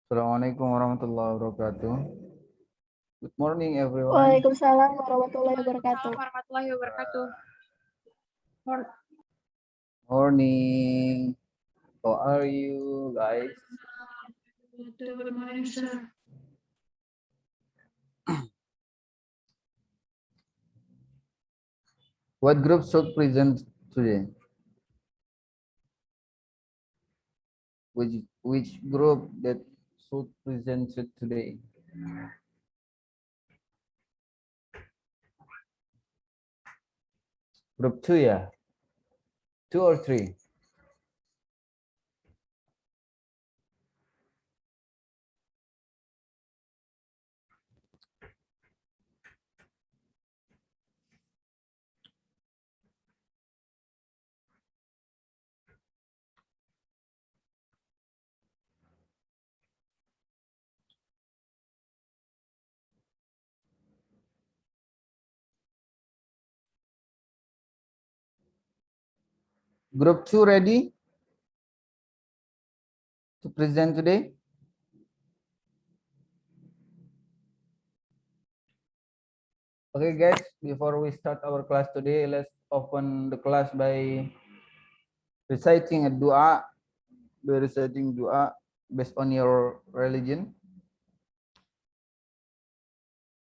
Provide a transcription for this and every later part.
Assalamualaikum warahmatullahi wabarakatuh. Good morning, everyone. Waalaikumsalam warahmatullahi wabarakatuh. Warahmatullahi wabarakatuh. Morning. How are you, guys? Good morning, sir. What group should present today? Which group that should present today? Group 2 ya? 2 or 3? Group 2 ready to present today? Okay, guys, before we start our class today, let's open the class by reciting a dua, based on your religion.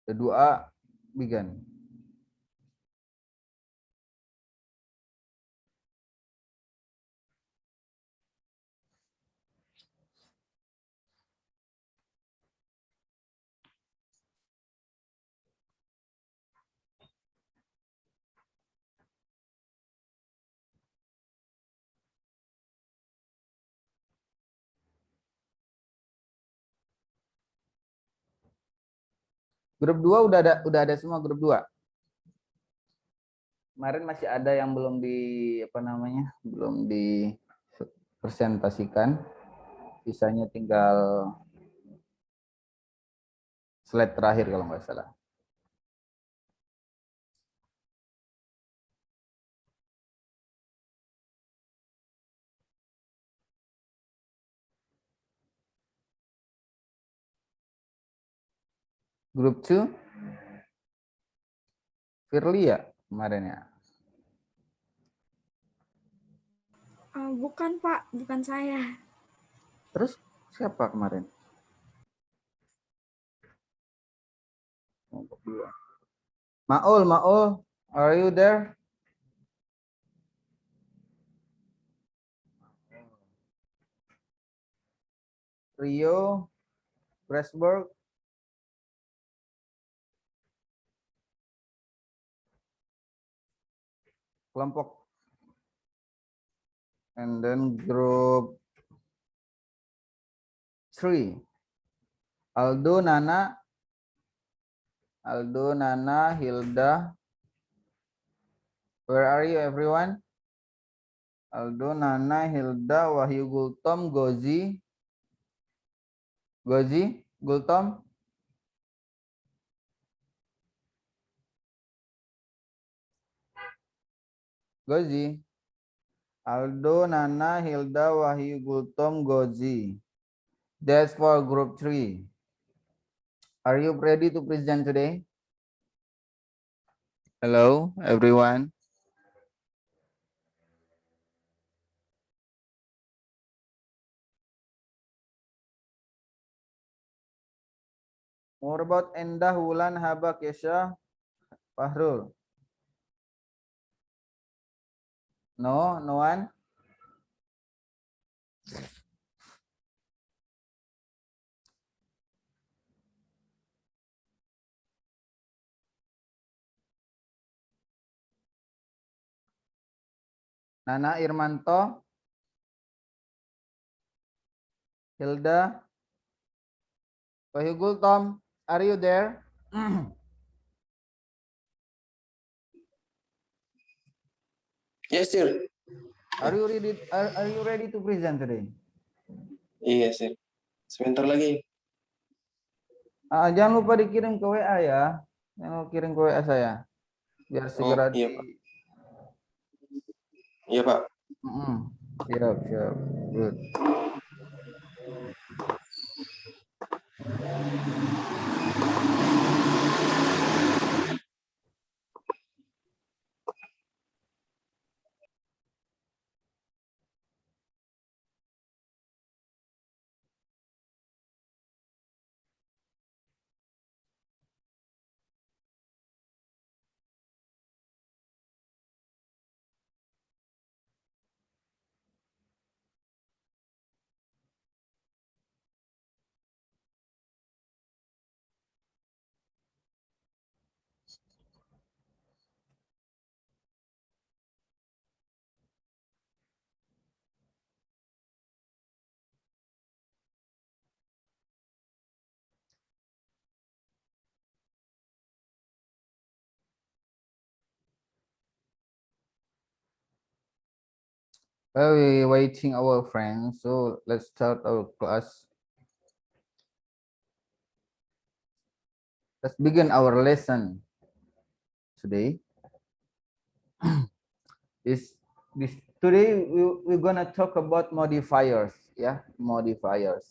The dua began. Grup 2 udah ada semua grup 2. Kemarin masih ada yang belum belum dipresentasikan. Sisanya tinggal slide terakhir kalau nggak salah. Grup 2 Firly ya kemarin ya? Bukan Pak, bukan saya. Terus siapa kemarin? Maul, are you there? Rio, Pressburg, kelompok, and then group 3, Aldo, Nana, Hilda. Where are you, everyone? Aldo, Nana, Hilda, Wahyu, Gultom, Gozi, Gultom. Gozi. Aldo, Nana, Hilda, Wahyu, Gultom, Gozi. That's for group 3. Are you ready to present today? Hello, everyone. More about Endah, Wulan, Haba, Kesha, Fahrul. No one? Nana, Irmanto, Hilda, Wahyu Gultom, are you there? Yes, sir. Are you ready to present today? Iya, sir. Sebentar lagi. Jangan lupa dikirim ke WA ya. Jangan lupa kirim ke WA saya. Biar segera iya, Pak. Iya, Pak. Siap. Good. While we waiting our friends, so let's start our class. Let's begin our lesson today. This today we're gonna talk about modifiers. Yeah, modifiers.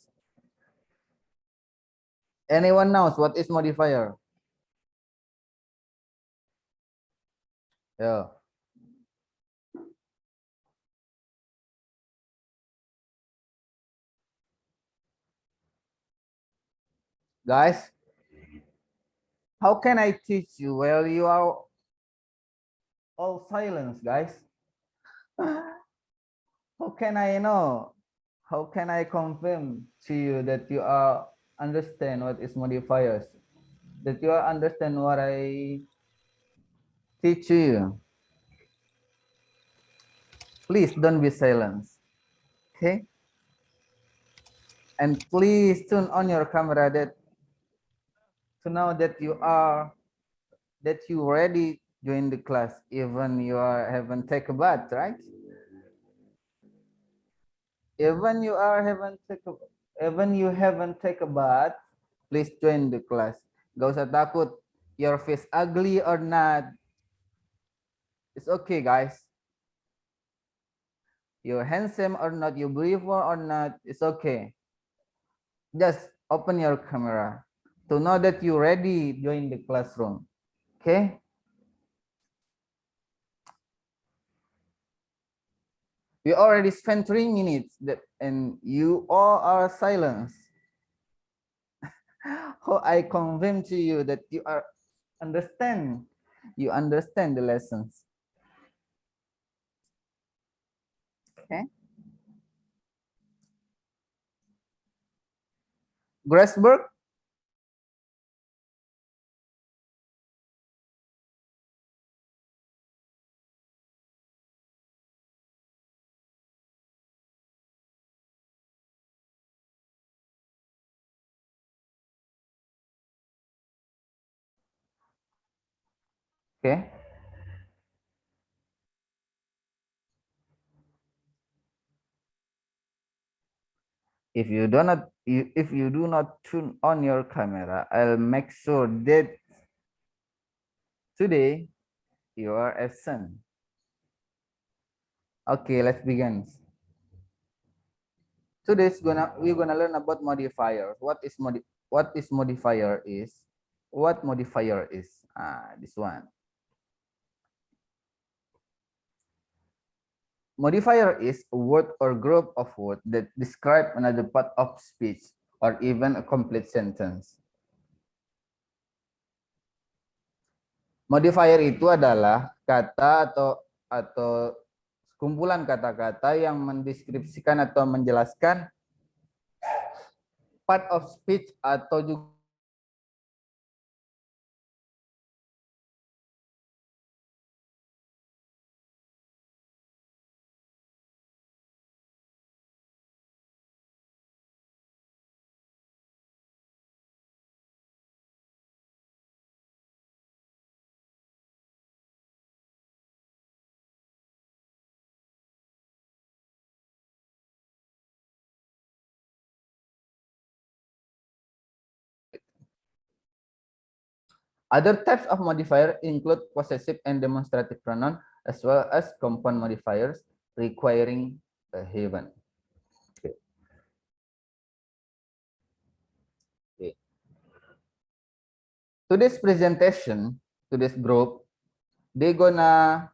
Anyone knows what is modifier? Yeah. Guys, how can I teach you while you are all silence, guys? How can I know? How can I confirm to you that you are understand what is modifiers? That you are understand what I teach you? Please don't be silent. Okay? And please turn on your camera that to know that you already join the class, even you are haven't take a bath, right? Even you haven't take a bath, please join the class. Gak usah takut your face ugly or not. It's okay, guys. You're handsome or not, you beautiful or not, it's okay. Just open your camera to know that you ready join the classroom. Okay? We already spent 3 minutes and you all are silent. How I confirm to you that you understand the lessons. Okay? Grassberg? Okay. If you do not turn on your camera, I'll make sure that today you are absent. Okay, let's begin. We're gonna learn about modifiers. What modifier is? What modifier is? This one. Modifier is a word or group of words that describe another part of speech or even a complete sentence. Modifier itu adalah kata atau kumpulan kata-kata yang mendeskripsikan atau menjelaskan part of speech atau juga other types of modifier include possessive and demonstrative pronoun as well as compound modifiers requiring a heaven. Okay. today's presentation to this group, they gonna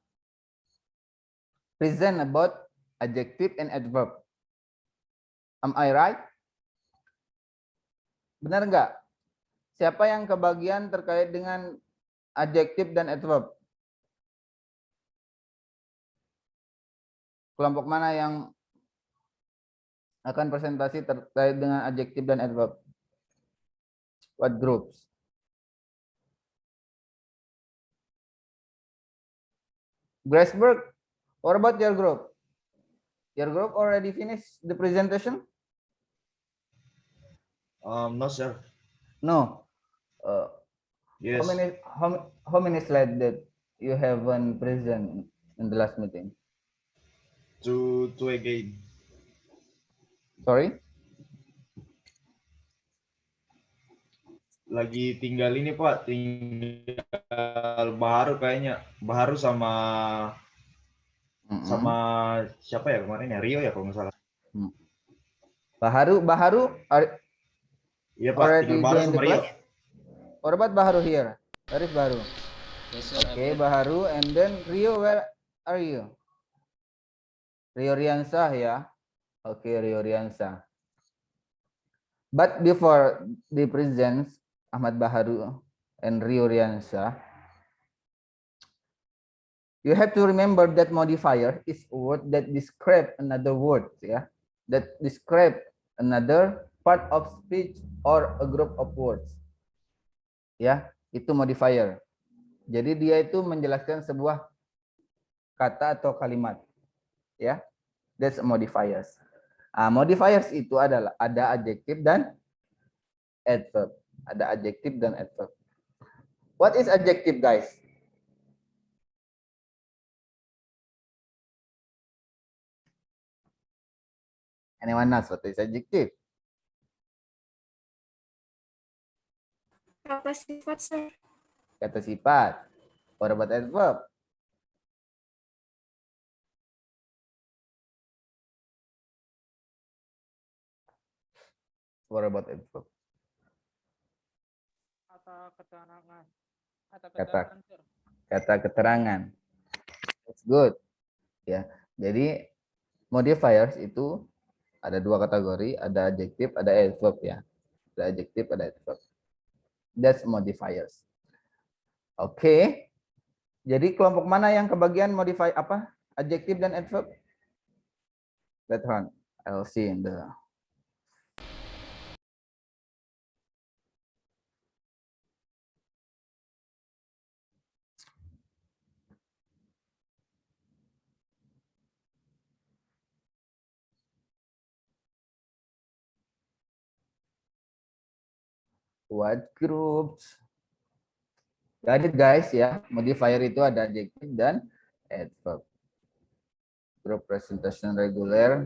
present about adjective and adverb. Am I right? Benar nggak? Siapa yang kebagian terkait dengan adjektif dan adverb? Kelompok mana yang akan presentasi terkait dengan adjektif dan adverb? What groups? Graceberg, what about your group? Your group already finished the presentation? No, sir. No. Yes. How many slides that you haven't present in the last meeting? To again. Sorry? Lagi tinggal ini, Pak. Tinggal Baharu kayaknya. Baharu sama sama siapa ya kemarin ya? Rio ya kalau nggak salah. Baharu Iya, Pak. already Tinggal Baharu joined the sama Rio. class? What about Baharu here? Where is Baharu? Yes, sir. Okay, Baharu, and then Rio, where are you? Rio Riansah, ya. Okay, Rio Riansah. But before the presents Ahmad Baharu and Rio Riansah, you have to remember that modifier is a word that describe another word, ya. That describe another part of speech or a group of words. Ya, itu modifier. Jadi dia itu menjelaskan sebuah kata atau kalimat. Ya. That's modifiers. Modifiers itu adalah ada adjektif dan adverb. Ada adjektif dan adverb. What is adjective, guys? Anyone knows what is adjective? Kata sifat, sir. Kata sifat. What about adverb? What about adverb? Kata keterangan. Kata keterangan. That's good. Ya. Jadi modifiers itu ada dua kategori, ada adjektif, ada adverb, ya. Ada adjektif, ada adverb. That's modifiers. Oke. Jadi kelompok mana yang kebagian modify apa? Adjektif dan adverb? Later on, I'll see in the what groups. Got it, guys, ya. Modifier itu ada adjektif dan adverb. Group presentation reguler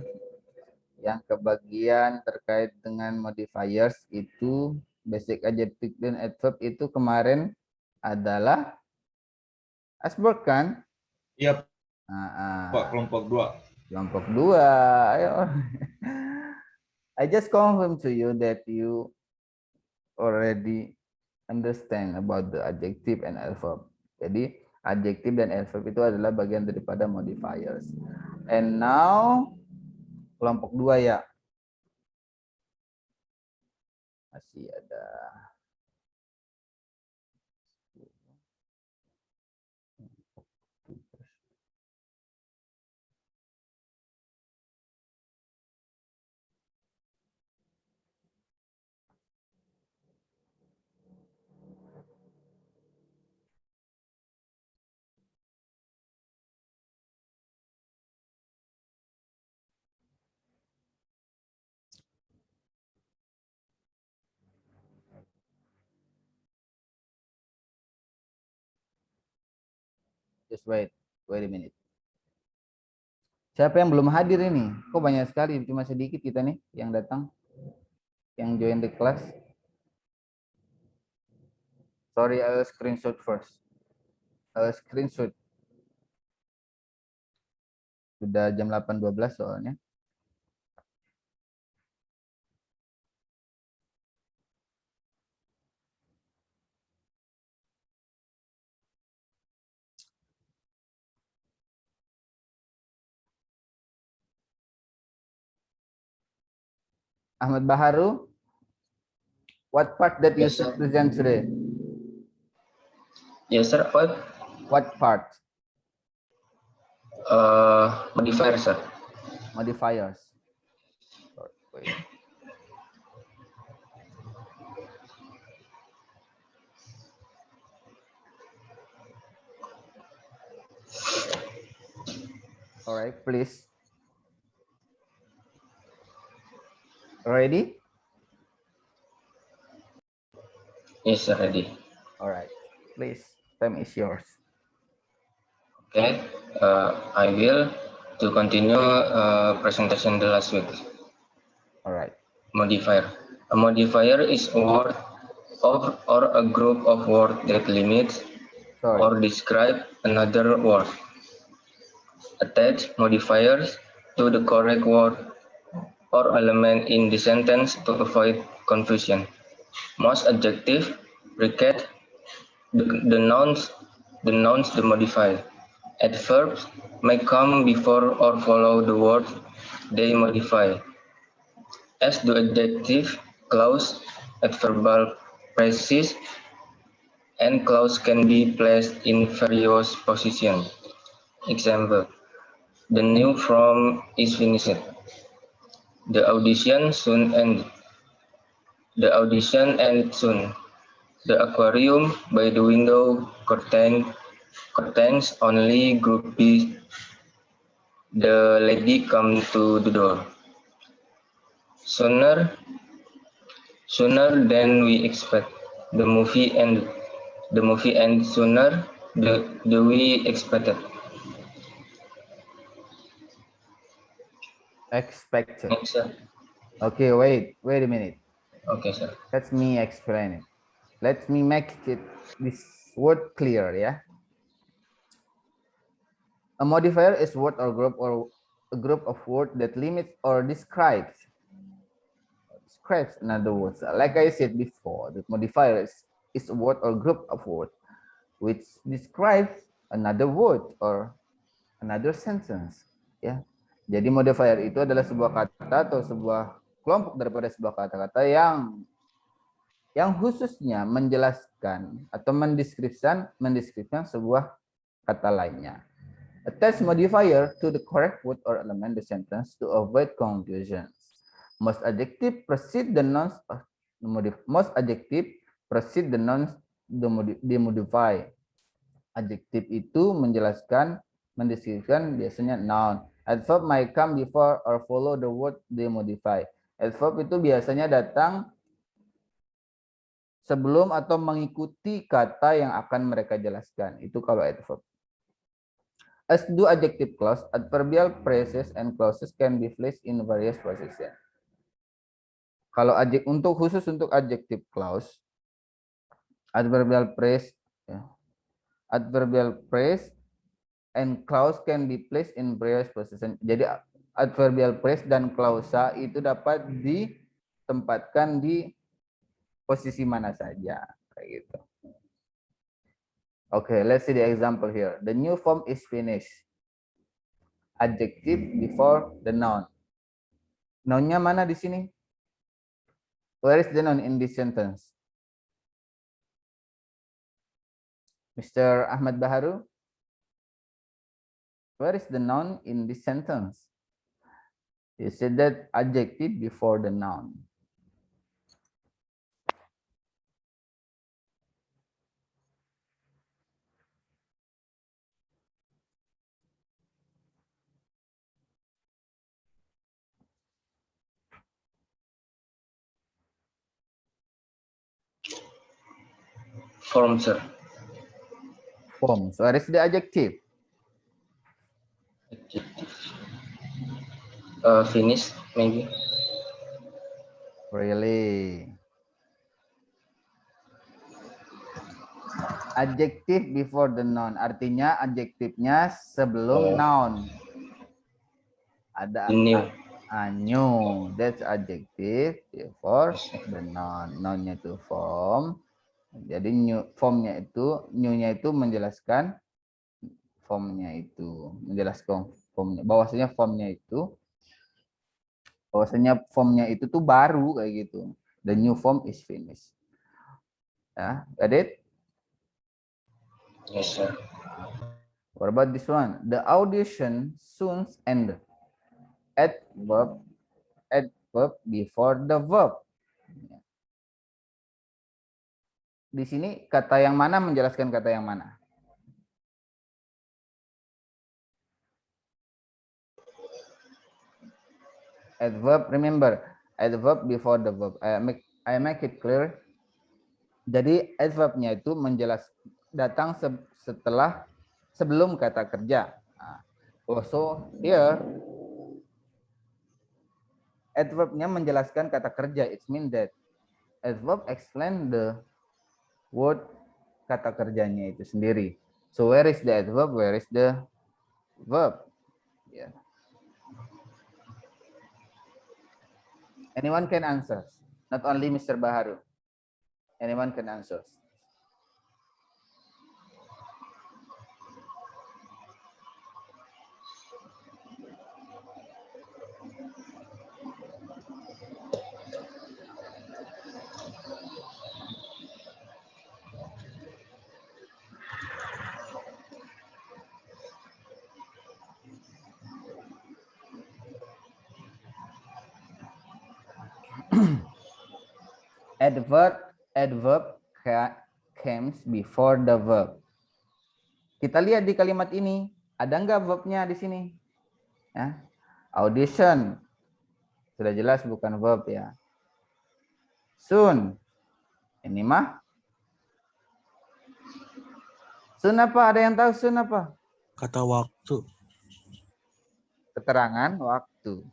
yang kebagian terkait dengan modifiers itu basic adjective dan adverb itu kemarin adalah Asberg, kan? Iya, Pak. Kelompok 2. Kelompok 2. Ayo. I just confirm to you that you already understand about the adjective and adverb. Jadi adjektif dan adverb itu adalah bagian daripada modifiers. And now kelompok 2, ya. Masih ada just wait a minute. Siapa yang belum hadir ini? Kok banyak sekali, cuma sedikit kita nih yang datang, yang join the class. Sorry, I'll screenshot first. I'll screenshot. Sudah jam 8.12 soalnya. Ahmad Baharu, what part that you Yes, should sir. present today? Yes, sir. What part? Modifier, sir. Modifiers. Wait. All right, please. Ready? Yes, sir. Ready. All right, please. Time is yours. Okay. I will to continue presentation the last week. All right. Modifier. A modifier is a word or a group of words that limits Sorry. or describe another word. Attach modifiers to the correct word or element in the sentence to avoid confusion. Most adjective bracket the nouns the modify. Adverbs may come before or follow the word they modify. As do adjective, clause, adverbial phrases, and clause can be placed in various positions. Example: the new form is finished. The audition soon end. The audition ends soon. The aquarium by the window curtains only group B. The lady come to the door. Sooner than we expect. The movie ends sooner than we expected. Expected. Next, sir. Okay, wait a minute. Okay, sir. Let me explain it. Let me make it this word clear, yeah. A modifier is word or a group of words that limits or describes another words. Like I said before, the modifier is a word or group of words which describes another word or another sentence, ya. Jadi modifier itu adalah sebuah kata atau sebuah kelompok daripada sebuah kata-kata yang khususnya menjelaskan atau mendeskripsikan sebuah kata lainnya. Attach modifier to the correct word or element in the sentence to avoid confusions. Most adjective precede the nouns demodify. Adjektif itu menjelaskan, mendeskripsikan biasanya noun. Adverb might come before or follow the word demodify. Adverb itu biasanya datang sebelum atau mengikuti kata yang akan mereka jelaskan. Itu kalau adverb. As do adjective clause, adverbial phrases and clauses can be placed in various positions. Kalau khusus untuk adjective clause, adverbial phrase, ya, adverbial phrase and clause can be placed in various positions. Jadi adverbial phrase dan klausa itu dapat ditempatkan di posisi mana saja, kayak gitu. Okay, let's see the example here. The new form is finished. Adjective before the noun. Nounnya mana di sini? Where is the noun in this sentence? Mr. Ahmad Baharu? Where is the noun in this sentence? You said that adjective before the noun. Form, sir. Form. So where is the adjective? Adjective. Finish, maybe. Really? Adjective before the noun. Artinya adjektifnya sebelum noun. Ada New. New. That's adjective before the noun. Nounnya itu form. Jadi formnya itu menjelaskan formnya itu, menjelaskan formnya. Bahwasanya formnya itu Bahwasanya formnya itu tuh baru kayak gitu. The new form is finished. Ya, got it? Yes, sir. What about this one? The audition soon ended. Adverb before the verb. Di sini kata yang mana menjelaskan kata yang mana? Adverb, remember, adverb before the verb. I make it clear. Jadi adverbnya itu datang setelah sebelum kata kerja. Also here adverbnya menjelaskan kata kerja. It means that adverb explain the word kata kerjanya itu sendiri. So where is the adverb? Where is the verb? Yeah. Anyone can answer. Not only Mr. Baharu. Anyone can answer. Adverb comes before the verb. Kita lihat di kalimat ini, ada nggak verbnya di sini? Ya. Audition, sudah jelas bukan verb ya. Soon, ini mah. Soon apa? Ada yang tahu soon apa? Kata waktu. Keterangan waktu.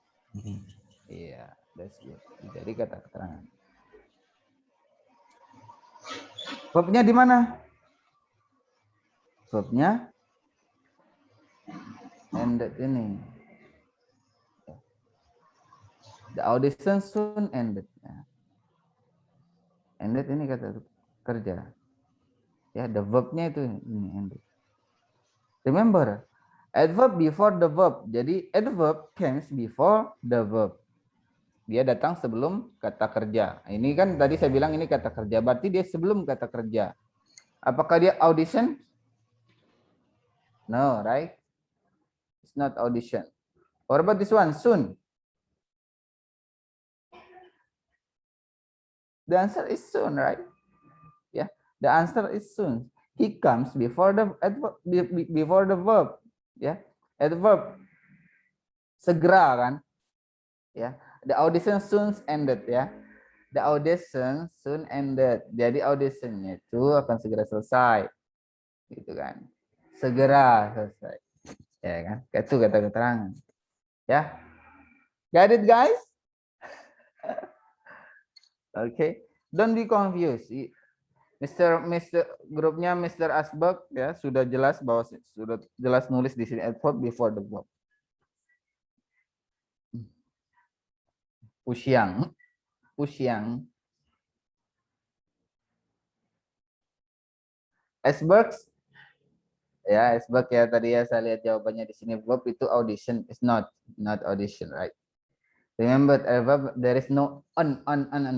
Iya, that's good. Jadi kata keterangan. Verbnya di mana? Verbnya ended ini. The audition soon ended. Ended ini kata kerja. Ya, the verbnya itu ini ended. Remember, adverb before the verb. Jadi adverb comes before the verb. Dia datang sebelum kata kerja. Ini kan tadi saya bilang ini kata kerja, berarti dia sebelum kata kerja. Apakah dia audition? No, right? It's not audition. What about this one? Soon. The answer is soon, right? Yeah, the answer is soon. He comes before the adverb, before the verb. Ya, adverb. Segera kan? Ya. The audition soon ended ya. The audition soon ended. Jadi auditionnya itu akan segera selesai. Gitu kan. Segera selesai. Ya kan? Itu kata keterangan. Ya. Got it guys? Okay. Don't be confused. Grupnya Mr. Asbak ya sudah jelas bahwa sudah jelas nulis di sini adverb before the verb. Usiang. Asbak ya, Asbak ya tadi ya saya lihat jawabannya di sini verb itu audition is not audition, right? Remember verb there is no on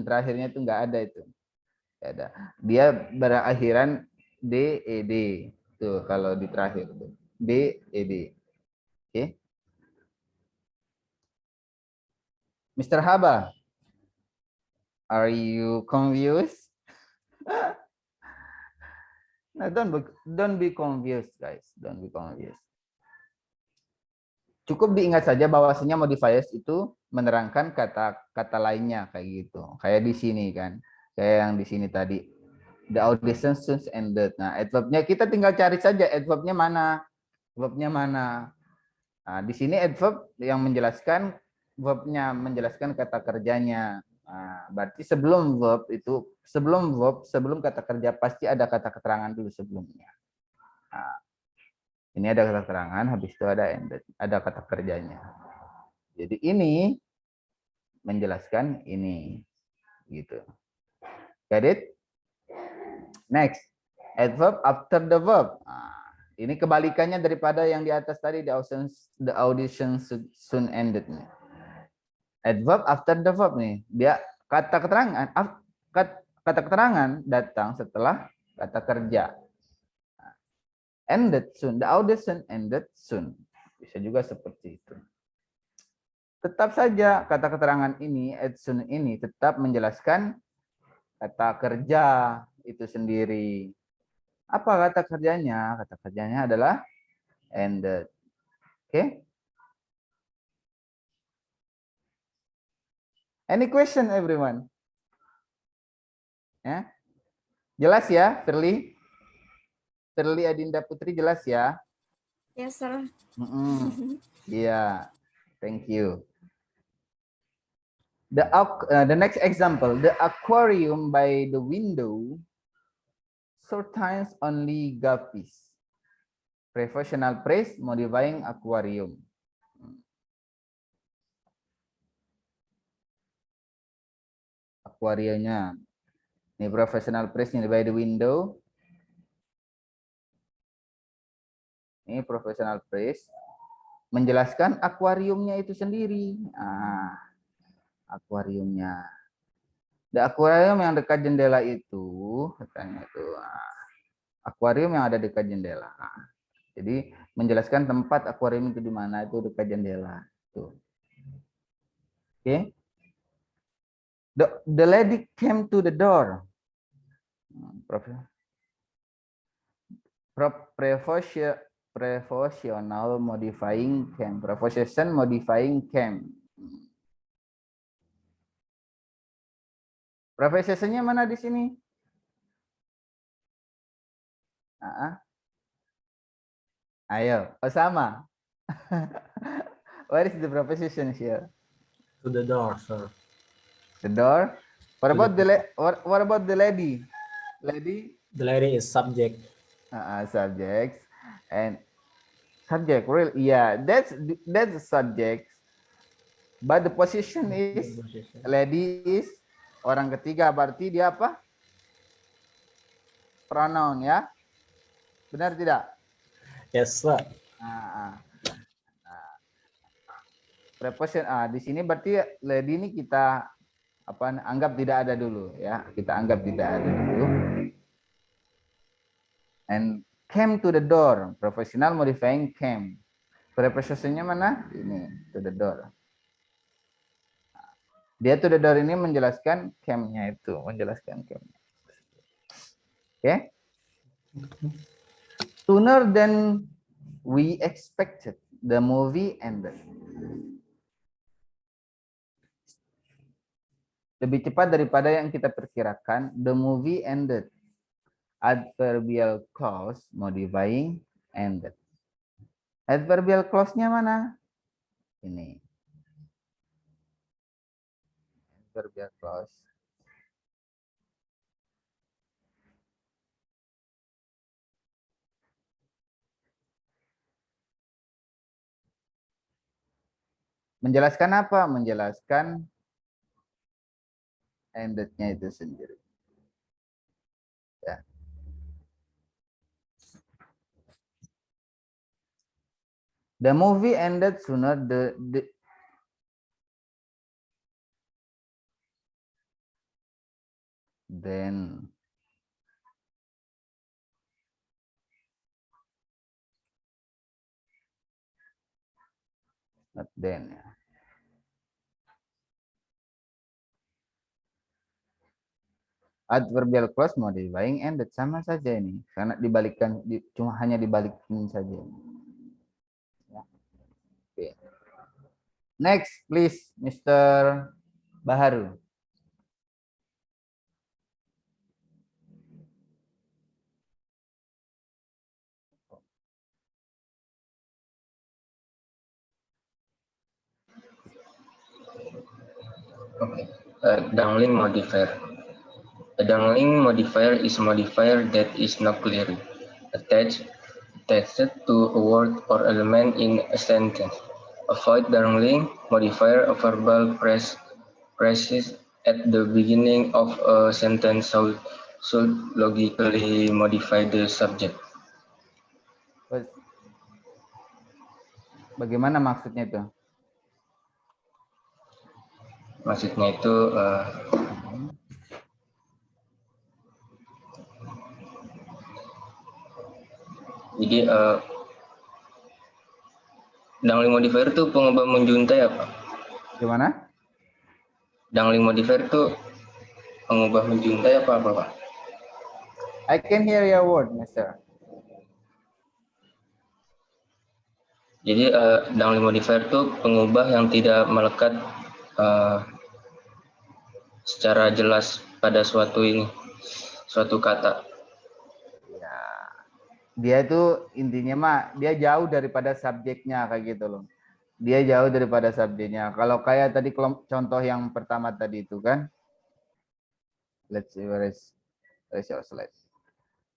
terakhirnya itu enggak ada itu. Enggak ada. Dia berakhiran ded. Tuh kalau di terakhir tuh. ded. Oke. Mr. Haba, are you confused? No, don't be confused, guys. Don't be confused. Cukup diingat saja bahwasanya modifiers itu menerangkan kata lainnya kayak gitu. Kayak di sini kan. Kayak yang di sini tadi. The audition soon ended. Nah, adverbnya kita tinggal cari saja adverbnya mana. Verbnya mana. Nah, di sini adverb yang menjelaskan verbnya, menjelaskan kata kerjanya. Nah, berarti sebelum verb, sebelum kata kerja pasti ada kata keterangan dulu sebelumnya. Nah, ini ada kata keterangan, habis itu ada ended, ada kata kerjanya. Jadi ini menjelaskan ini, gitu. Get it? Next, adverb after the verb. Nah, ini kebalikannya daripada yang di atas tadi, the audition soon ended. Adverb after the verb nih. Dia kata keterangan datang setelah kata kerja. Ended soon. The audition ended soon. Bisa juga seperti itu. Tetap saja kata keterangan ini, as soon ini tetap menjelaskan kata kerja itu sendiri. Apa kata kerjanya? Kata kerjanya adalah ended. Oke? Any question everyone? Ya? Jelas ya, Firly? Firly Adinda Putri jelas ya? Yes, sir. Iya, thank you. The next example, the aquarium by the window sometimes only guppies. Professional phrase modifying aquarium. Aquariumnya. Ini professional phrase by the window. Ini professional phrase menjelaskan akuariumnya itu sendiri. Akuariumnya. The aquarium yang dekat jendela itu, katanya itu akuarium yang ada dekat jendela. Jadi menjelaskan tempat akuarium itu di mana, itu dekat jendela. Tuh. Oke. The lady came to the door. Professional modifying came. Preposition modifying came. Prepositionnya mana di sini? Ayo, Osama. What is the preposition here? To the door, sir. The door. What about the lady? Lady? The lady is subject. Subjects and subject. Real, yeah. That's the subject. But the position is lady is orang ketiga. Berarti dia apa? Pronoun ya. Benar tidak? Yes, sir. Preposition di sini berarti lady ini kita anggap tidak ada dulu ya. Kita anggap tidak ada dulu. And came to the door. Professional modifying came. Prepositionnya mana? Ini to the door. Dia to the door ini menjelaskan came-nya itu, menjelaskan came-nya. Oke. Sooner than we expected, the movie ended. Lebih cepat daripada yang kita perkirakan, the movie ended. Adverbial clause modifying ended. Adverbial clause-nya mana? Ini. Adverbial clause. Menjelaskan apa? Menjelaskan ended-nya itu sendiri. Ya. The movie ended sooner then not then ya. Adverbial clause modifying ended sama saja ini karena dibalikkan cuma hanya dibalikin saja. Ya. Okay. Next please Mr. Baharu. Okay. Dangling modifier. A dangling modifier is a modifier that is not clearly attached to a word or element in a sentence. Avoid dangling modifier a verbal phrases at the beginning of a sentence should logically modify the subject. Bagaimana maksudnya itu? Maksudnya itu jadi dangling modifier itu pengubah menjuntai apa? Gimana? Dangling modifier itu pengubah menjuntai apa Pak? I can hear your word, Mister. Jadi dangling modifier itu pengubah yang tidak melekat secara jelas pada suatu kata. Dia itu intinya mah dia jauh daripada subjeknya kayak gitu loh. Dia jauh daripada subjeknya. Kalau kayak tadi contoh yang pertama tadi itu kan. Let's see where is your slide.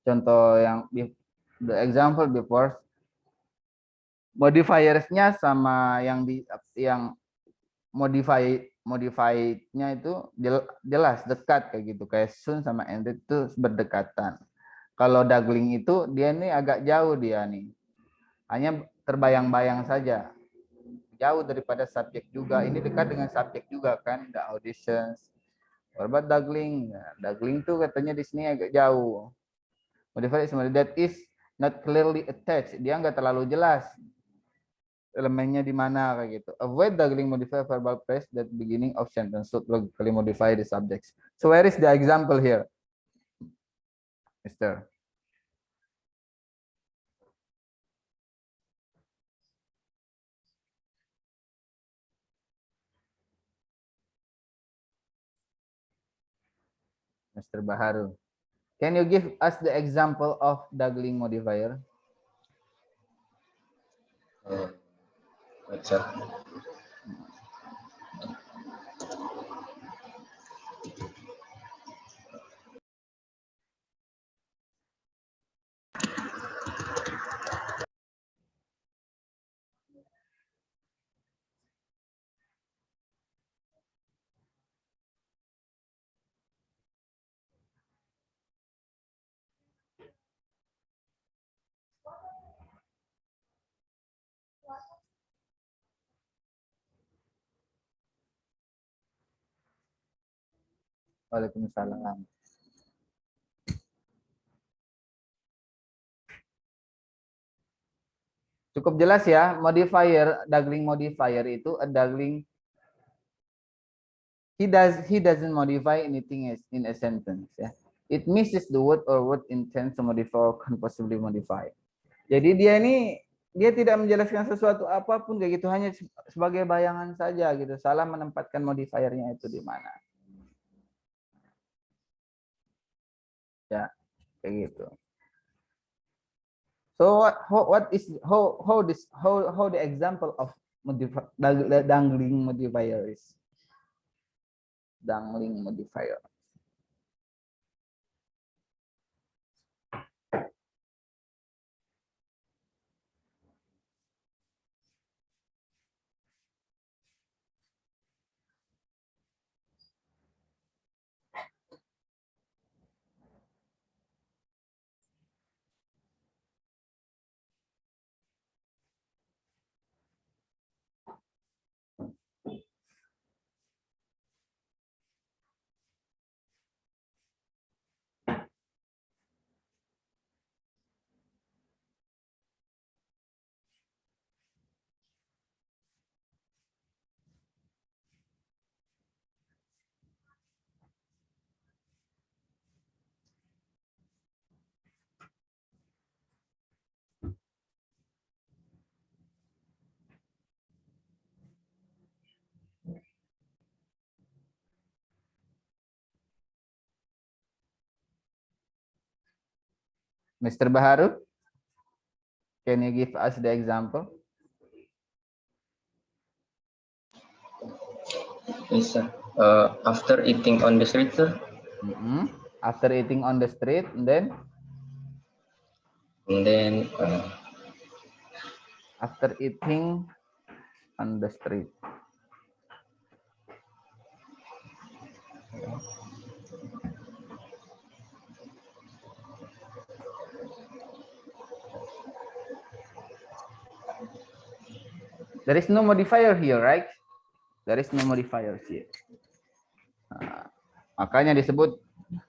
Contoh yang the example before modifiersnya sama yang modifiednya itu jelas dekat kayak gitu, kayak soon sama ended itu berdekatan. Kalau dangling itu dia ini agak jauh, dia nih hanya terbayang-bayang saja, jauh daripada subjek juga. Ini dekat dengan subjek juga kan, the auditions. What about dangling? Dangling tuh katanya di sini agak jauh. Modifier is that is not clearly attached. Dia nggak terlalu jelas elemennya di mana kayak gitu. Avoid dangling modifier verbal phrase that beginning of sentence should logically modify the subjects. So where is the example here, Mister? Mr. Baharu, can you give us the example of dangling modifier? Baca. Waalaikumsalam. Cukup jelas ya, modifier, dangling modifier itu a dangling. He doesn't modify anything in a sentence. Ya. It misses the word or word intends to modify or can possibly modify. Jadi dia tidak menjelaskan sesuatu apapun kayak gitu, hanya sebagai bayangan saja gitu. Salah menempatkan modifiernya itu di mana. Ya, kayak gitu. So how the example of dangling modifier is? Dangling modifier. Mr. Baharu, can you give us the example? Yes, sir. After eating on the street, sir. After eating on the street, and then after eating on the street. There is no modifier here, right? There is no modifiers here. Nah, makanya disebut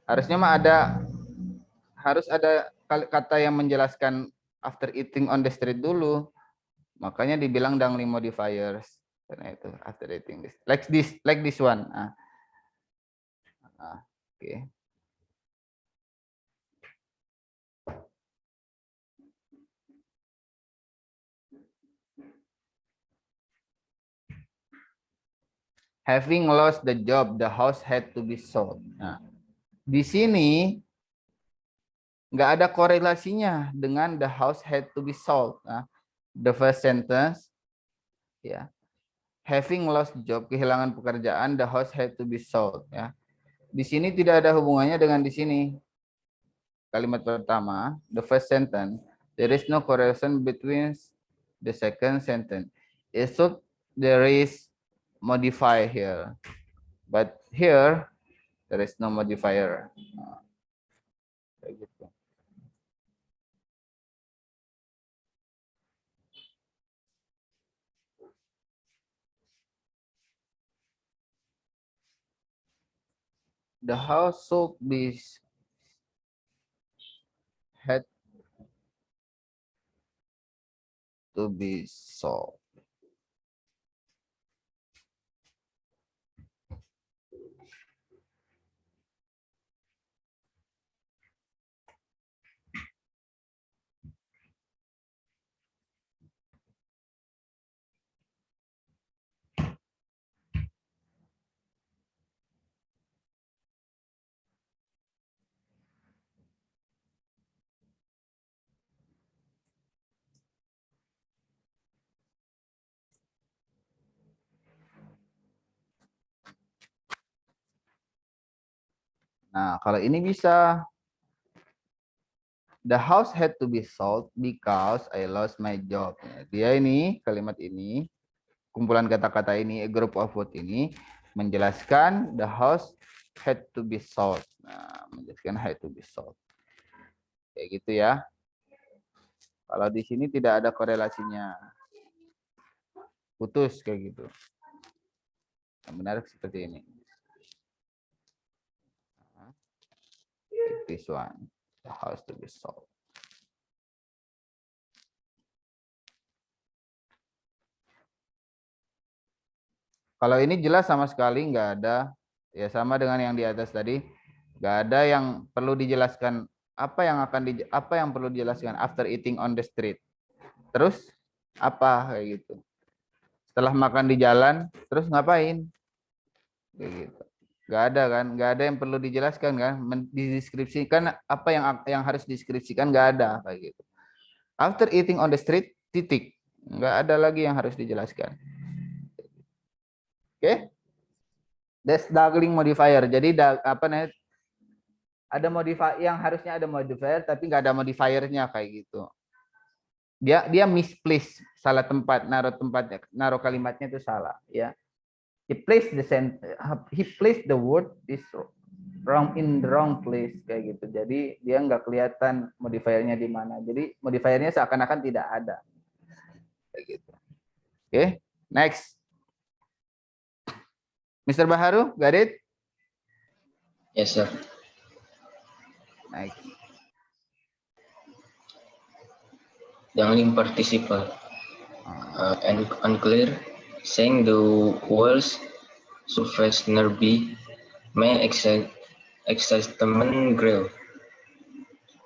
harusnya mah harus ada kata yang menjelaskan after eating on the street dulu. Makanya dibilang dangling modifiers. Karena itu after eating this. Like this one. Okay. Having lost the job, the house had to be sold. Nah, di sini nggak ada korelasinya dengan the house had to be sold. Nah, the first sentence, ya, having lost job, kehilangan pekerjaan, the house had to be sold. Ya, di sini tidak ada hubungannya dengan di sini. Kalimat pertama, the first sentence, there is no correlation between the second sentence. So there is modify here, but here there is no modifier. Kayak gitu. The house should be had to be sold. Nah, kalau ini bisa. The house had to be sold because I lost my job. Dia ini, kalimat ini, kumpulan kata-kata ini, a group of words ini, menjelaskan the house had to be sold. Nah, menjelaskan had to be sold. Kayak gitu ya. Kalau di sini tidak ada korelasinya. Putus kayak gitu. Yang benar seperti ini. This one, the house to be sold. Kalau ini jelas sama sekali nggak ada, ya sama dengan yang di atas tadi, nggak ada yang perlu dijelaskan apa yang perlu dijelaskan after eating on the street. Terus apa kayak gitu? Setelah makan di jalan, terus ngapain? Kayak gitu. Nggak ada kan? Nggak ada yang perlu dijelaskan kan? Dideskripsikan apa yang harus deskripsikan nggak ada kayak gitu. After eating on the street, titik. Nggak ada lagi yang harus dijelaskan. Oke? That's dangling modifier. Jadi apa namanya? Ada modifier yang harusnya ada modifier tapi nggak ada modifiernya kayak gitu. Dia misplace, salah tempat, naruh kalimatnya itu salah ya. He placed the word is wrong in the wrong place kayak gitu. Jadi dia nggak kelihatan modifiernya di mana. Jadi modifiernya seakan-akan tidak ada. Kayak gitu. Oke, next. Mr. Baharu, got it? Yes, sir. Next. Dangling participle. And unclear. Saying the world's surface nearby may excitement grow.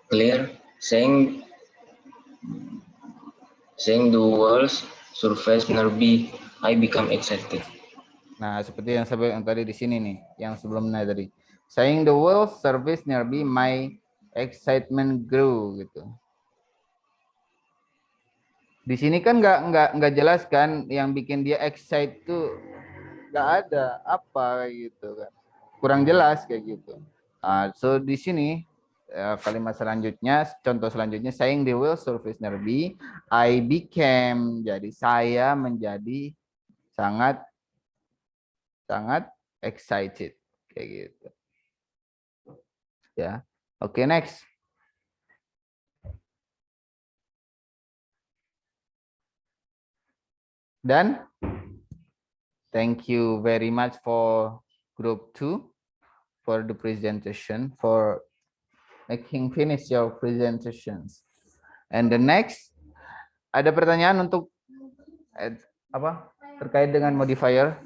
Clear. Saying the world's surface nearby, I become excited. Nah, seperti yang tadi di sini nih, yang sebelumnya tadi. Saying the world's surface nearby, my excitement grew gitu. Di sini kan nggak jelas kan yang bikin dia excite tuh nggak ada apa kayak gitu kan, kurang jelas kayak gitu. So di sini kalimat selanjutnya, contoh selanjutnya, saying the world surface nearby, I became, jadi saya menjadi sangat excited kayak gitu ya. Oke, next. Dan Thank you very much for group 2 for the presentation, for making finish your presentations. And the next, ada pertanyaan untuk apa terkait dengan modifier?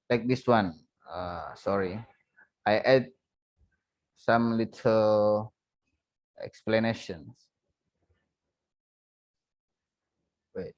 Like this one. Sorry, I add some little explanations. Wait.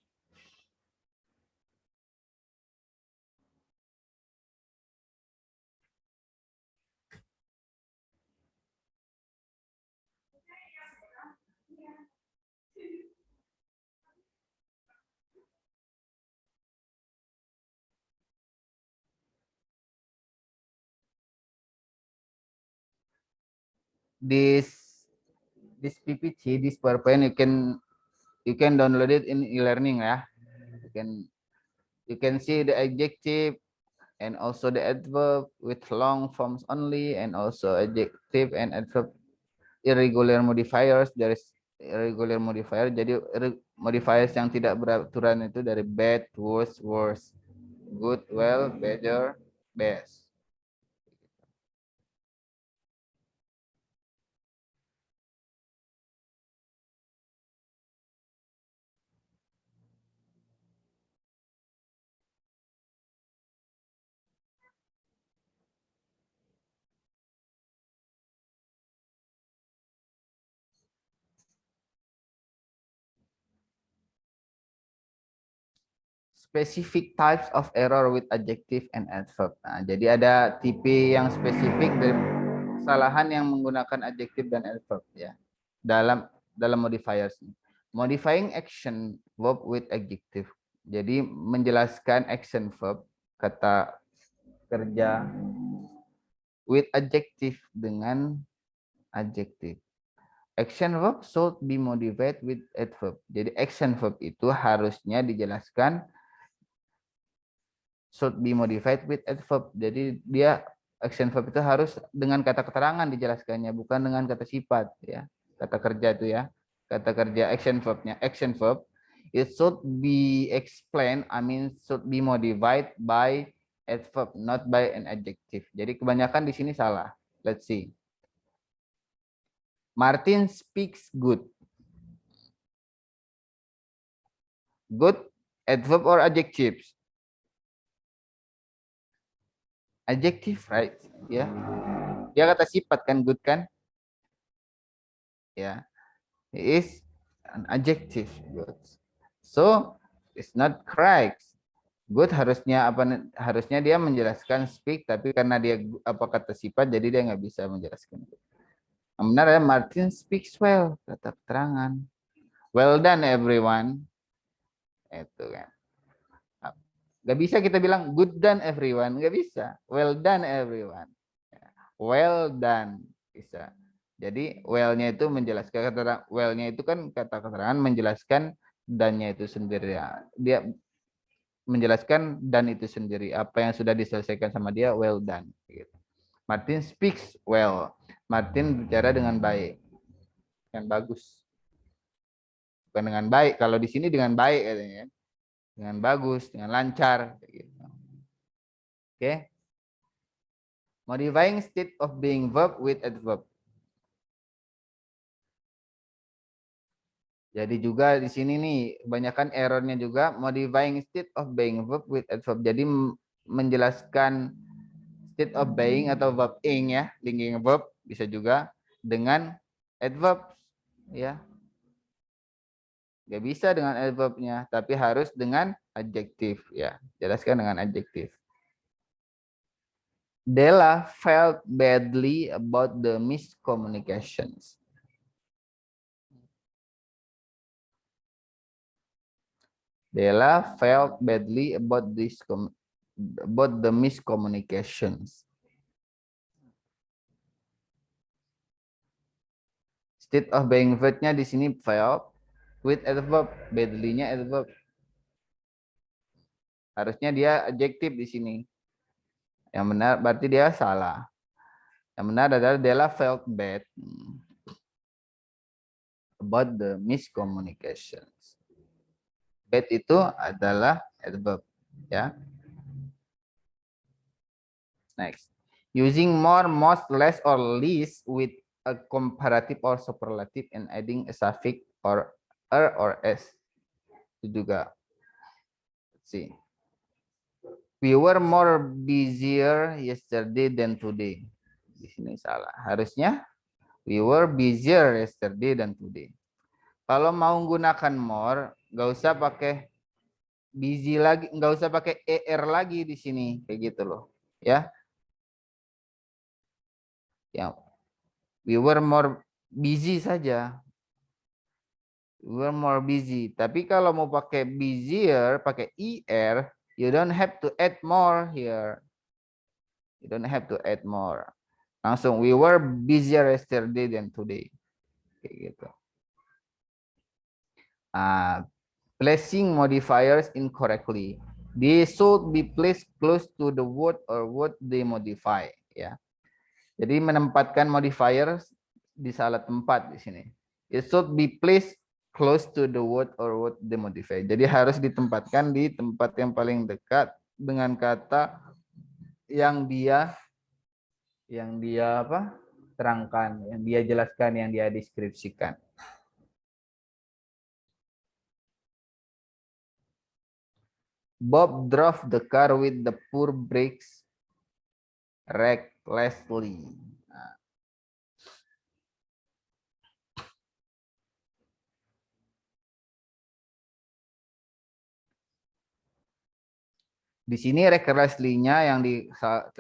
This PPT, this PowerPoint, you can download it in e-learning ya. You can see the adjective and also the adverb with long forms only, and also adjective and adverb irregular modifiers. There is irregular modifier. Jadi modifiers yang tidak beraturan itu dari bad, worse, good, well, better, best. Specific types of error with adjective and adverb. Nah, jadi ada tipe yang spesifik dari kesalahan yang menggunakan adjective dan adverb ya. Dalam modifiers. Modifying action verb with adjective. Jadi menjelaskan action verb kata kerja with adjective dengan adjective. Action verb should be modified with adverb. Jadi action verb itu harusnya dijelaskan should be modified with adverb. Jadi dia action verb itu harus dengan kata keterangan dijelaskannya, bukan dengan kata sifat ya. Kata kerja itu ya. Kata kerja action verbnya. Action verb it should be explained, should be modified by adverb, not by an adjective. Jadi kebanyakan di sini salah. Let's see. Martin speaks good. Good adverb or adjectives? Adjective, right? Ya. Dia kata sifat kan, good kan? Ya. It is an adjective, good. So, it's not correct. Good harusnya dia menjelaskan speak, tapi karena dia kata sifat, jadi dia nggak bisa menjelaskan. Benar ya, Martin speaks well, kata keterangan. Well done everyone. Itu kan. Gak bisa kita bilang good done everyone, gak bisa. Well done everyone. Well done bisa. Jadi well-nya itu menjelaskan well-nya itu kan kata keterangan menjelaskan dan-nya itu sendiri. Dia menjelaskan dan itu sendiri. Apa yang sudah diselesaikan sama dia well done. Martin speaks well. Martin bicara dengan baik, dengan bagus. Bukan dengan baik. Kalau di sini dengan baik katanya. Dengan bagus, dengan lancar. Oke. Modifying state of being verb with adverb. Jadi juga di sini nih kebanyakan errornya juga modifying state of being verb with adverb. Jadi menjelaskan state of being atau verb ing ya, linking verb bisa juga dengan adverb ya. Gak bisa dengan adverbnya, tapi harus dengan adjektif ya. Jelaskan dengan adjektif. Della felt badly about the miscommunications. Della felt badly about the miscommunications. State of being verb-nya di sini felt with adverb, badly-nya adverb. Harusnya dia adjektif di sini. Yang benar berarti dia salah. Yang benar adalah Della felt bad about the miscommunications. Bad itu adalah adverb, ya. Next. Using more, most, less, or least with a comparative or superlative and adding a suffix or er or s. Itu juga. Let's see. We were more busier yesterday than today. Di sini salah. Harusnya we were busier yesterday than today. Kalau mau gunakan more, nggak usah pakai busy lagi, nggak usah pakai er lagi di sini, kayak gitu loh, ya. Ya, we were more busy saja. We were more busy. Tapi kalau mau pakai busier, pakai er, you don't have to add more here. You don't have to add more. Langsung, we were busier yesterday than today. Kayak gitu. Placing modifiers incorrectly. They should be placed close to the word or word they modify. Ya. Jadi menempatkan modifiers di salah tempat di sini. It should be placed close to the word or word they modify. Jadi harus ditempatkan di tempat yang paling dekat dengan kata yang dia apa? Terangkan, yang dia jelaskan, yang dia deskripsikan. Bob drove the car with the poor brakes recklessly. Di sini recklessly-nya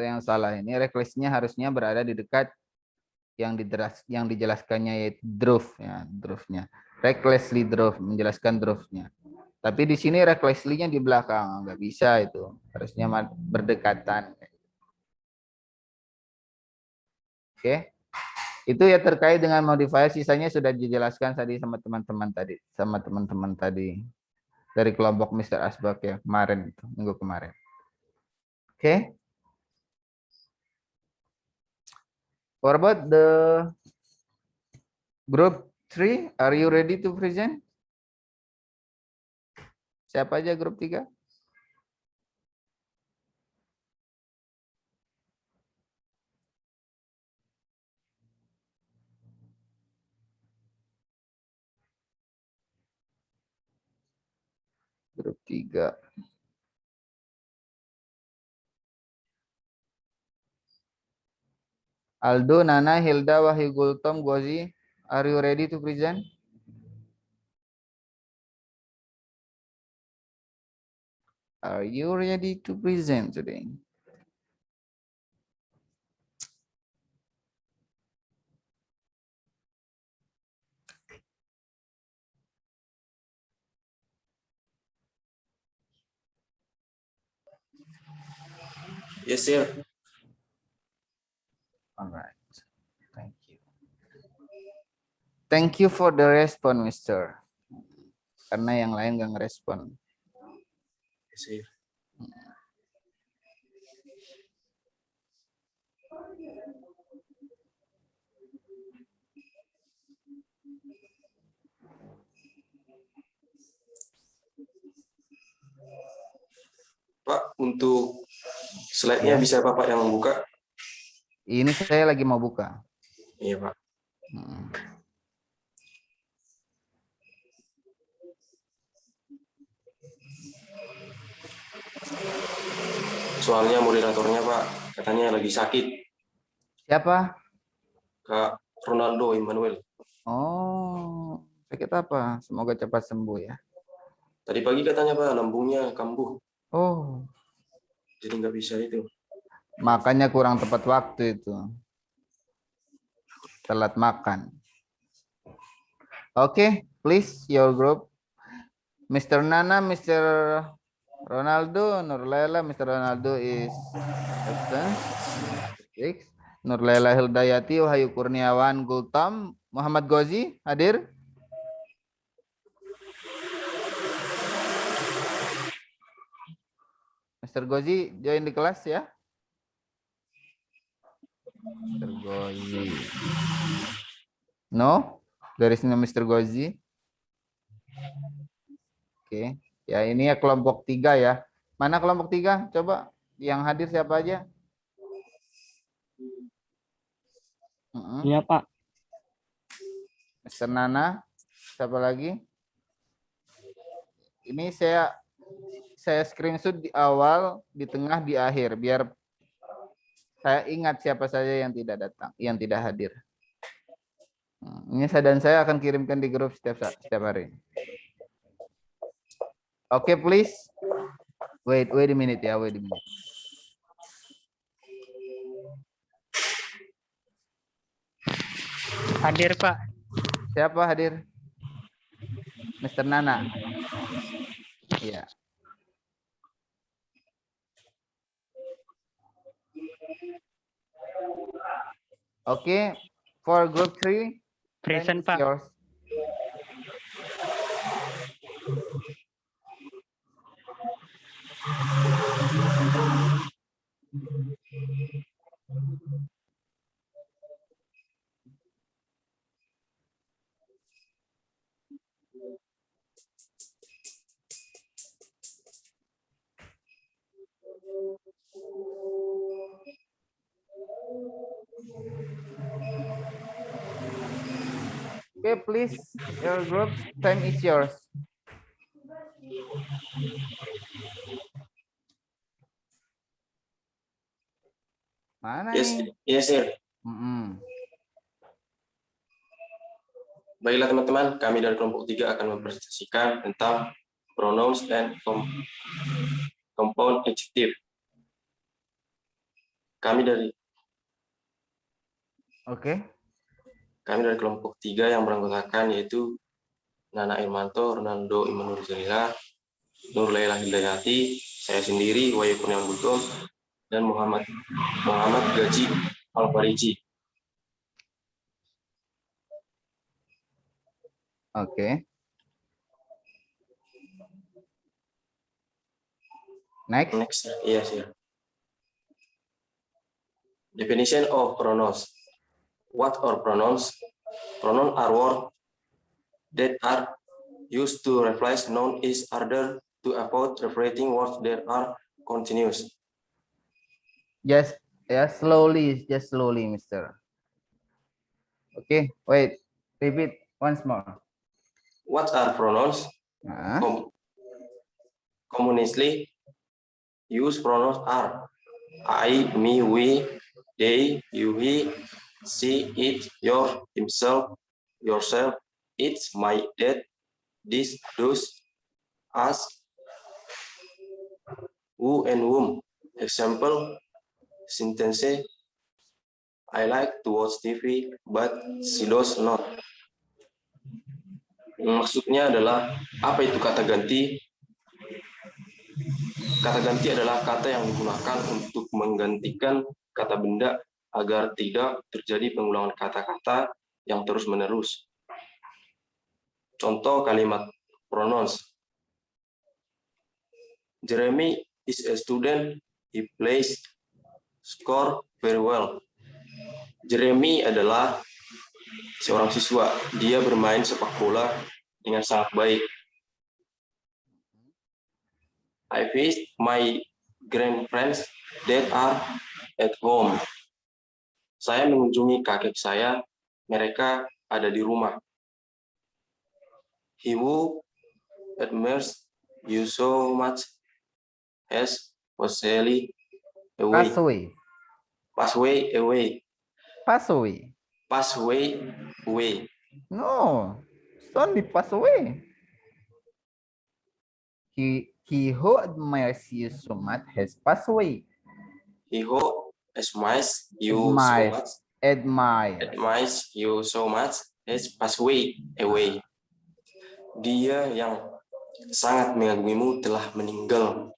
yang salah ini, reckless-nya harusnya berada di dekat yang dijelaskannya, yaitu drove, ya, drove-nya. Recklessly drove, menjelaskan drove-nya. Tapi di sini recklessly-nya di belakang, nggak bisa itu. Harusnya berdekatan. Oke. Itu ya terkait dengan modifier, sisanya sudah dijelaskan tadi sama teman-teman tadi. Dari kelompok Mr. Asbak ya, kemarin itu, minggu kemarin. Oke. What about the group 3? Are you ready to present? Siapa aja grup 3? Grup 3. Aldo, Nana, Hilda, Wahyu, Gultom, Gozi, are you ready to present? Are you ready to present today? Yes, sir. All right. Thank you. Thank you for the response, Mister. Karena yang lain nggak ngerespon. Yes, sir. Pak, untuk slide-nya bisa Bapak yang membuka? Ini saya lagi mau buka. Iya, Pak. Soalnya moderatornya, Pak, katanya lagi sakit. Siapa? Kak Ronaldo Emmanuel. Oh, sakit apa? Semoga cepat sembuh ya. Tadi pagi katanya, Pak, lambungnya kambuh. Oh, Jadi nggak bisa itu. makanya kurang tepat waktu itu. Telat makan. Oke, please your group. Mr. Nana, Mr. Ronaldo, Nurlela, Mr. Ronaldo is absent. 6. Nurlela Hildayati, Wahyu Kurniawan, Gultam, Muhammad Gozi, hadir? Mr. Gozi, join di kelas ya. Mr. Gozi. No? There is no Mr. Gozi. Oke. Ya, ini ya kelompok 3 ya. Mana kelompok 3? Coba yang hadir siapa aja? Iya, Pak. Mr. Nana. Siapa lagi? Ini saya screenshot di awal, di tengah, di akhir biar saya ingat siapa saja yang tidak datang, yang tidak hadir. Ini saya akan kirimkan di grup setiap hari. Oke, please. Wait a minute ya, wait a minute. Hadir, Pak. Siapa hadir? Mr. Nana. Iya. Oke, for group 3. Present, Pak. Yours. Okay, please, your group time is yours. Mana Yes, nih? yes, sir. Baiklah teman-teman, kami dari kelompok 3 akan mempresentasikan tentang pronouns and compound adjective. Kami dari kelompok 3 yang beranggotakan yaitu Nana Irmanto, Ronaldo Imanur Zalila, Nur Laila Hidayati, saya sendiri Wahyu Kurniawan Gultom, dan Muhammad Gaji Alfariji. Oke. Next. Yes, sir. Definition of pronouns. What are pronouns? Pronouns are words that are used to replace noun in order to avoid repeating words that are continuous. Just slowly, mister. Okay, wait. Repeat once more. What are pronouns? Commonly used pronouns are I, me, we, they, you, he, she, it, your, himself, yourself, it's, my, that, this, those, us, who, and whom. Example, sentence, I like to watch TV, but she does not. Maksudnya adalah, apa itu kata ganti? Kata ganti adalah kata yang digunakan untuk menggantikan kata benda agar tidak terjadi pengulangan kata-kata yang terus-menerus. Contoh kalimat pronouns. Jeremy is a student. He plays soccer very well. Jeremy adalah seorang siswa. Dia bermain sepak bola dengan sangat baik. I visit my grandparents that are at home. Saya mengunjungi kakek saya, mereka ada di rumah. He who admires you so much has passed away. No, it's only pass away. He who admires you so much has passed away. He who admires you so much has passed away. Dia yang sangat mengagumimu telah meninggal.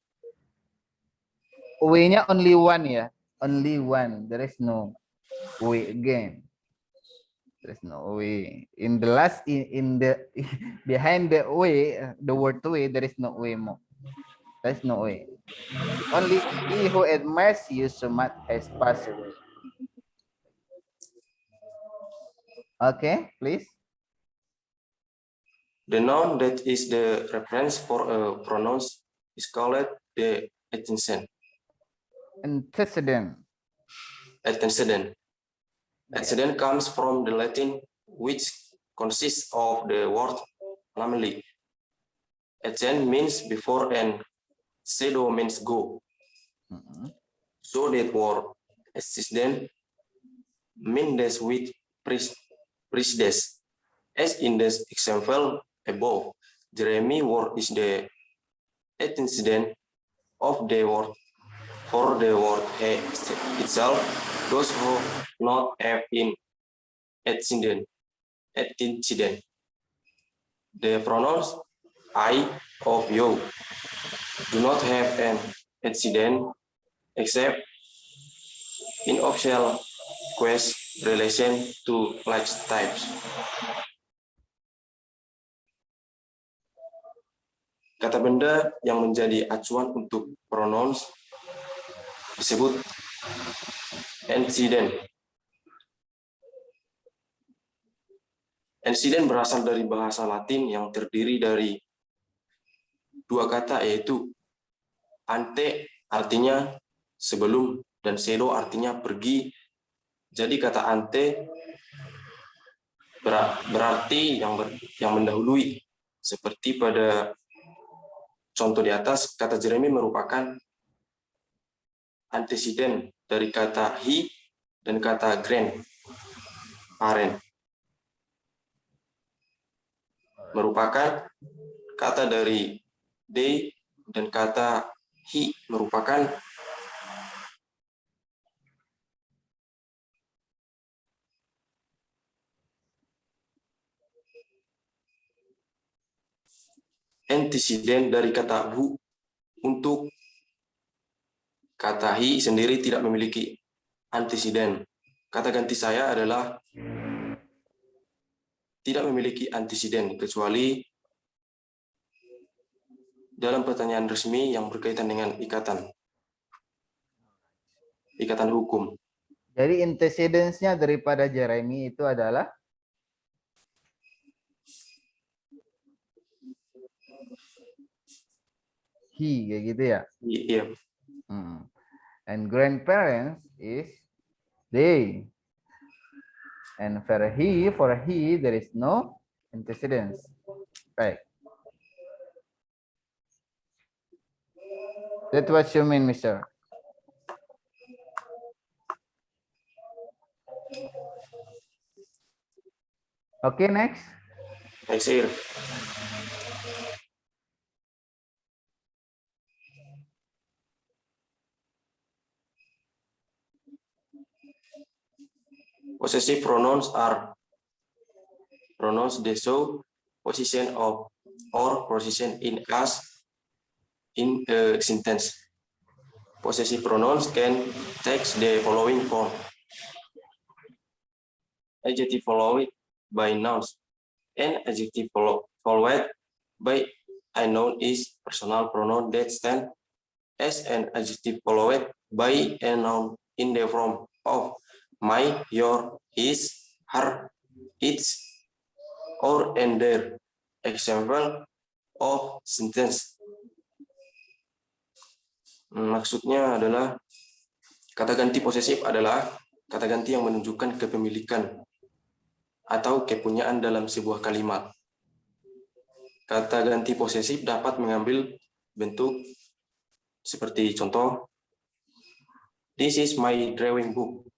W-nya only one ya. Only one. There is no way again. There is no way. In the last, in the behind the way, the word way, there is no way more. There is no way. Only he who admires you so much has passed away. Okay, please. The noun that is the reference for a pronoun is called the antecedent. Antecedent. Antecedent. Antecedent comes from the Latin, which consists of the word namely. Antecedent means before and pseudo means go. So that word antecedent means with precedence. As in the example above, Jeremy word is the antecedent of the word for the word itself. Those who not have in antecedent. The pronouns I of you do not have an antecedent except in official quest relation to like types. Kata benda yang menjadi acuan untuk pronouns disebut antecedent. Antecedent berasal dari bahasa Latin yang terdiri dari dua kata, yaitu ante artinya sebelum dan pseudo artinya pergi. Jadi kata ante berarti yang mendahului. Seperti pada contoh di atas, kata Jeremy merupakan antecedent dari kata he dan kata grandparent. Merupakan kata dari they dan kata he merupakan antecedent dari kata who. Untuk kata he sendiri tidak memiliki antecedent. Kata ganti saya adalah tidak memiliki antecedent kecuali dalam pertanyaan resmi yang berkaitan dengan ikatan hukum. Jadi antecedents-nya daripada Jeremy itu adalah he, kayak gitu ya? Iya. And grandparents is they. And for he, there is no antecedents. Right. That's what you mean, mister. Okay, next. Next here. Possessive pronouns are pronouns that show position of or position in as in a sentence. Possessive pronouns can take the following form. Adjective followed by nouns. An adjective followed by a noun is personal pronoun that stands as an adjective followed by a noun in the form of my, your, his, her, its, or and their. Example of sentence. Maksudnya adalah kata ganti posesif adalah kata ganti yang menunjukkan kepemilikan atau kepunyaan dalam sebuah kalimat. Kata ganti posesif dapat mengambil bentuk seperti contoh, this is my drawing book.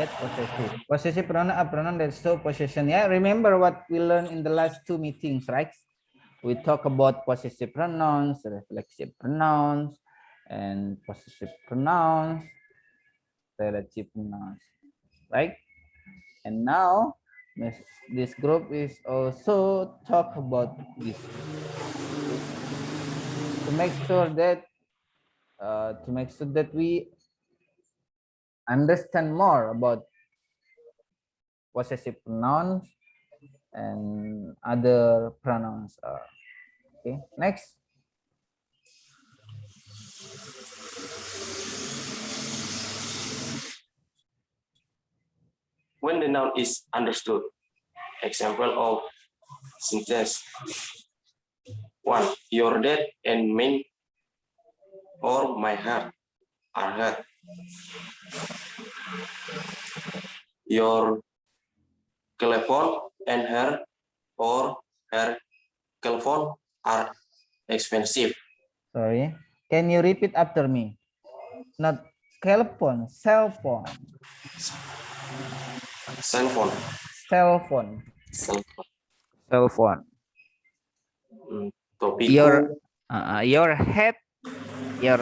That's possessive. Possessive pronoun are pronoun that show possession. Yeah, remember what we learned in the last two meetings, right? We talk about possessive pronouns, reflexive pronouns, and possessive pronouns, relative pronouns, right? And now this group is also talk about this to make sure that we understand more about possessive pronouns and other pronouns are. Okay, next. When the noun is understood. Example of sentence. 1. Your dad and me or my heart are hurt. Your telephone and her or her telephone are expensive. Sorry. Can you repeat after me? Not telephone, cell phone. Cell phone. Cell phone. Cell phone. Cell phone. Topiku. Your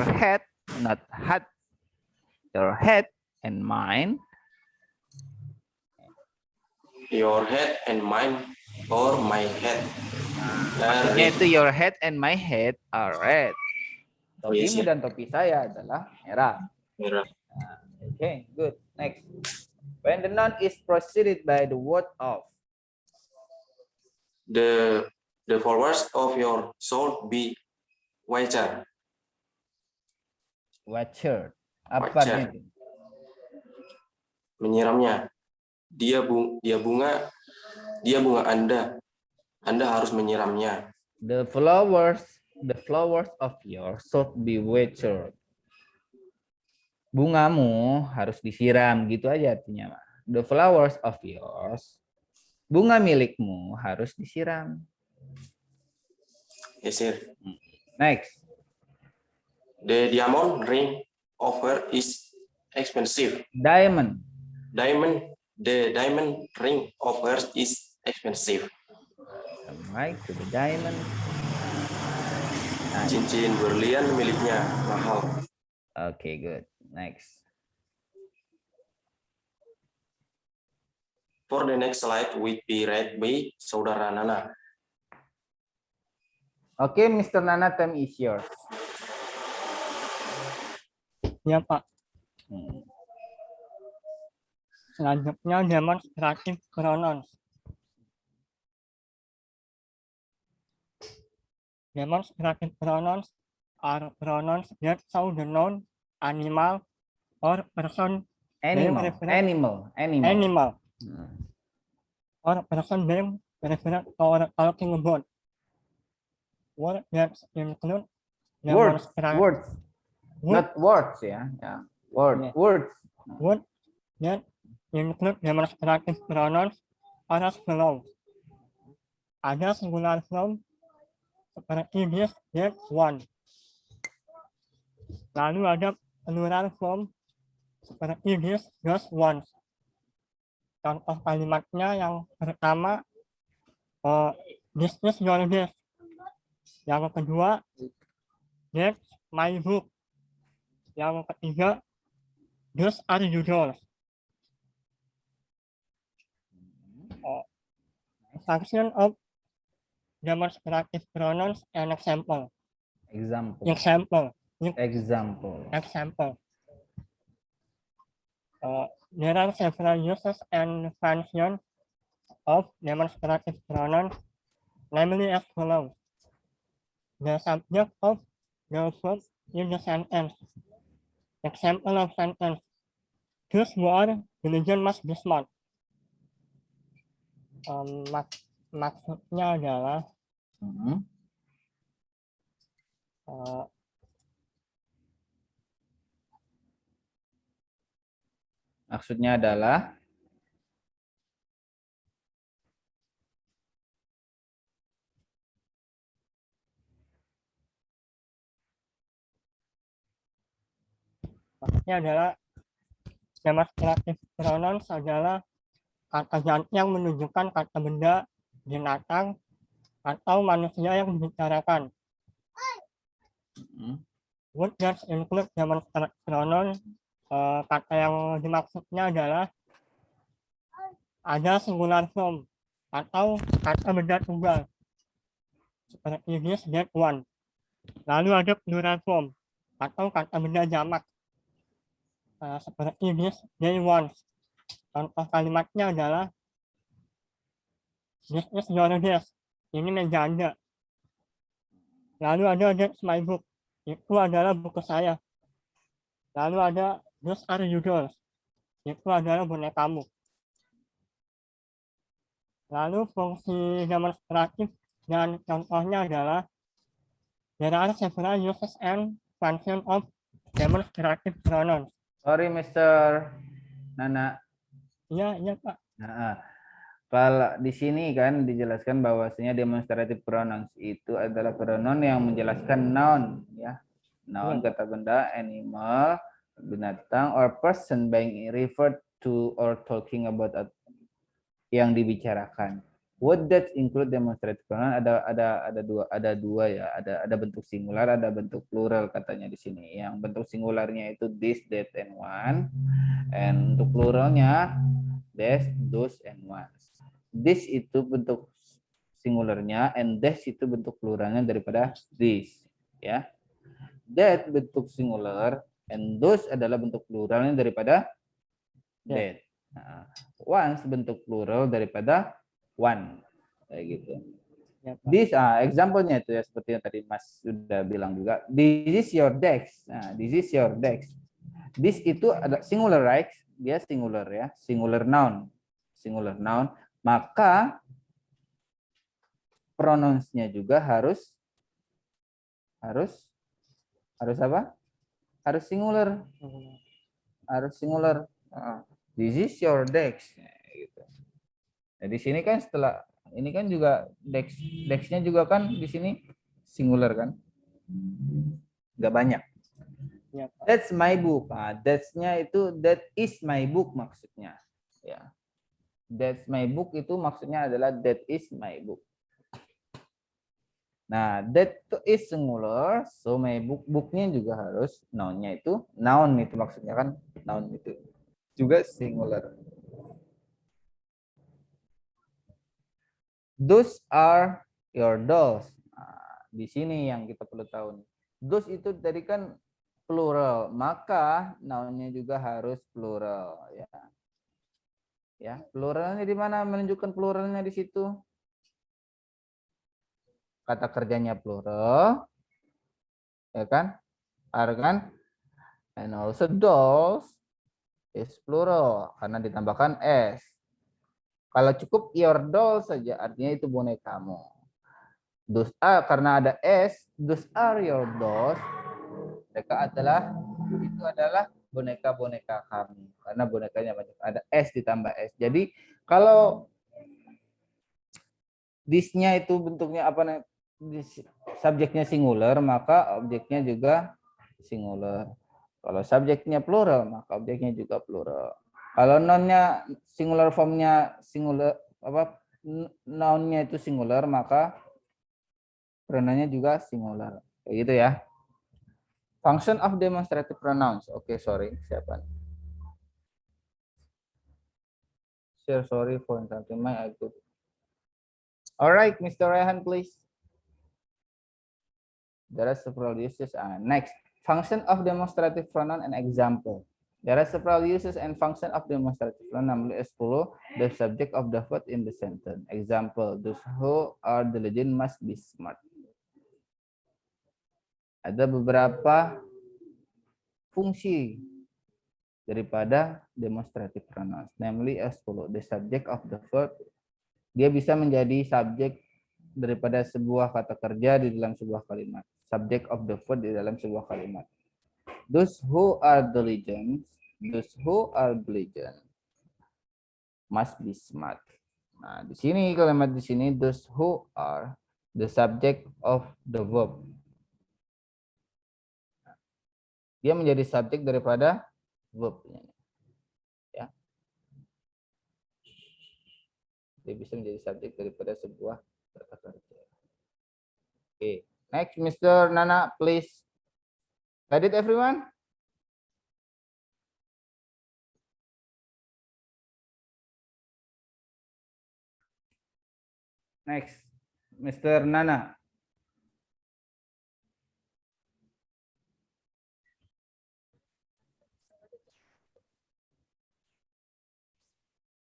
head, not hat. Your head and mine. Your head and mine or my head. Maksudnya itu your head and my head are red. Topimu Yes, dan topi saya adalah merah. Merah. Okay, good. Next. When the noun is preceded by the word of. The followers of your soul be watcher. Watcher. Apa Watcher. artinya itu? Menyiramnya. Dia bunga Anda. Anda harus menyiramnya. The flowers of yours should be watered. Bungamu harus disiram, gitu aja artinya. The flowers of yours, bunga milikmu harus disiram. Yes, sir. Next. The diamond ring of her is expensive. Diamond. The diamond ring of hers is expensive. Right to the diamond. Nice. Cincin berlian miliknya mahal. Okay, good. Next. For the next slide, will be read by Saudara Nana. Okay, Mr. Nana, time is yours. Ya, Pak. Selanjutnya demonstratif pronouns. Demonstrative pronouns are pronouns that show the noun, animal, or person. Animal. Or person being referred or talking about. Words that include Words. Not words, ya. Yeah. Yeah. Words. Words that include demonstrative pronouns are as follows. Ada singular form seperti this, that, one. Lalu ada plural form seperti this, those, once. Contoh kalimatnya yang pertama, this is your desk. Yang kedua, that's my book. Yang ketiga, those are your doors. Function of demonstrative pronouns and example. There are several uses and functions of demonstrative pronouns, namely as follows. The subject of the verb in the sentence. Example of sentence. Choose one, religion must be smart. Maksudnya adalah demonstrative pronouns adalah kata ganti yang menunjukkan kata benda, binatang, atau manusia yang dibicarakan. Words that include demonstrative pronouns, kata yang dimaksudnya adalah ada singular form atau kata benda tunggal seperti this, that, one. Lalu ada plural form atau kata benda jamak seperti this, they, once. Contoh kalimatnya adalah This is your desk. Ini meja Anda. Lalu ada that's my book. Itu adalah buku saya. Lalu ada those are your dolls. Itu adalah bonekamu. Lalu fungsi demonstratif dan contohnya adalah there are several uses and functions of demonstrative pronouns. Sorry, Mr. Nana. Iya Pak. Nah, kalau di sini kan dijelaskan bahwasanya demonstrative pronouns itu adalah pronoun yang menjelaskan noun, ya. Noun Iya, kata benda, animal, binatang, or person being referred to or talking about yang dibicarakan. What that include demonstrative pronoun ada dua ya, ada bentuk singular, ada bentuk plural katanya di sini. Yang bentuk singularnya itu this, that, and one, and untuk pluralnya this, those, and ones. This itu bentuk singularnya, and this itu bentuk pluralnya daripada this, ya. That bentuk singular, and those adalah bentuk pluralnya daripada that. Nah, ones bentuk plural daripada one, kayak gitu. Ya, Pak. This example-nya itu ya seperti yang tadi Mas sudah bilang juga. This is your desk. Nah, this is your desk. This itu ada singular, right? Dia singular ya, singular noun. Singular noun, maka pronouns-nya juga harus apa? Harus singular. Harus singular. This is your desk. Gitu. Nah, di sini kan setelah ini kan juga desk-nya juga kan di sini singular kan? Nggak banyak. Ya, Pak. That's my book. That's-nya itu that is my book maksudnya. Ya. That's my book itu maksudnya adalah that is my book. Nah, that is singular, so my book-nya juga harus noun-nya itu noun itu maksudnya kan noun itu juga singular. Those are your dolls. Nah, di sini yang kita perlu tahu. Those itu tadi kan plural, maka noun-nya juga harus plural ya. Ya, pluralnya di mana? Menunjukkan pluralnya di situ. Kata kerjanya plural, ya kan? Are kan? And also dolls is plural karena ditambahkan s. Kalau cukup your doll saja artinya itu bonekamu. Those are karena ada s, those are your dolls. Mereka adalah boneka-boneka kamu karena bonekanya banyak. Ada s ditambah s. Jadi kalau this-nya itu bentuknya apa? Subjeknya singular, maka objeknya juga singular. Kalau subjeknya plural, maka objeknya juga plural. Kalau noun-nya singular form-nya singular apa noun-nya itu singular, maka pronoun-nya juga singular. Kayak gitu ya. Function of demonstrative pronouns. Oke, sorry, siapa? Share sorry for interrupting my output. Alright, Mr. Rehan, please. There are several uses. Next, function of demonstrative pronoun and example. There are several uses and function of demonstrative pronoun, namely as follow the subject of the verb in the sentence. Example, those who are diligent must be smart. Ada beberapa fungsi daripada demonstrative pronouns, namely as follow the subject of the verb. Dia bisa menjadi subjek daripada sebuah kata kerja di dalam sebuah kalimat. Subject of the verb di dalam sebuah kalimat. Those who are diligent must be smart. Nah, di sini kalimat di sini those who are the subject of the verb. Dia menjadi subjek daripada verb. Ya. Dia bisa menjadi subjek daripada sebuah kata kerja. Oke. Next, Mr. Nana, please. Got it, everyone? Next, Mr. Nana.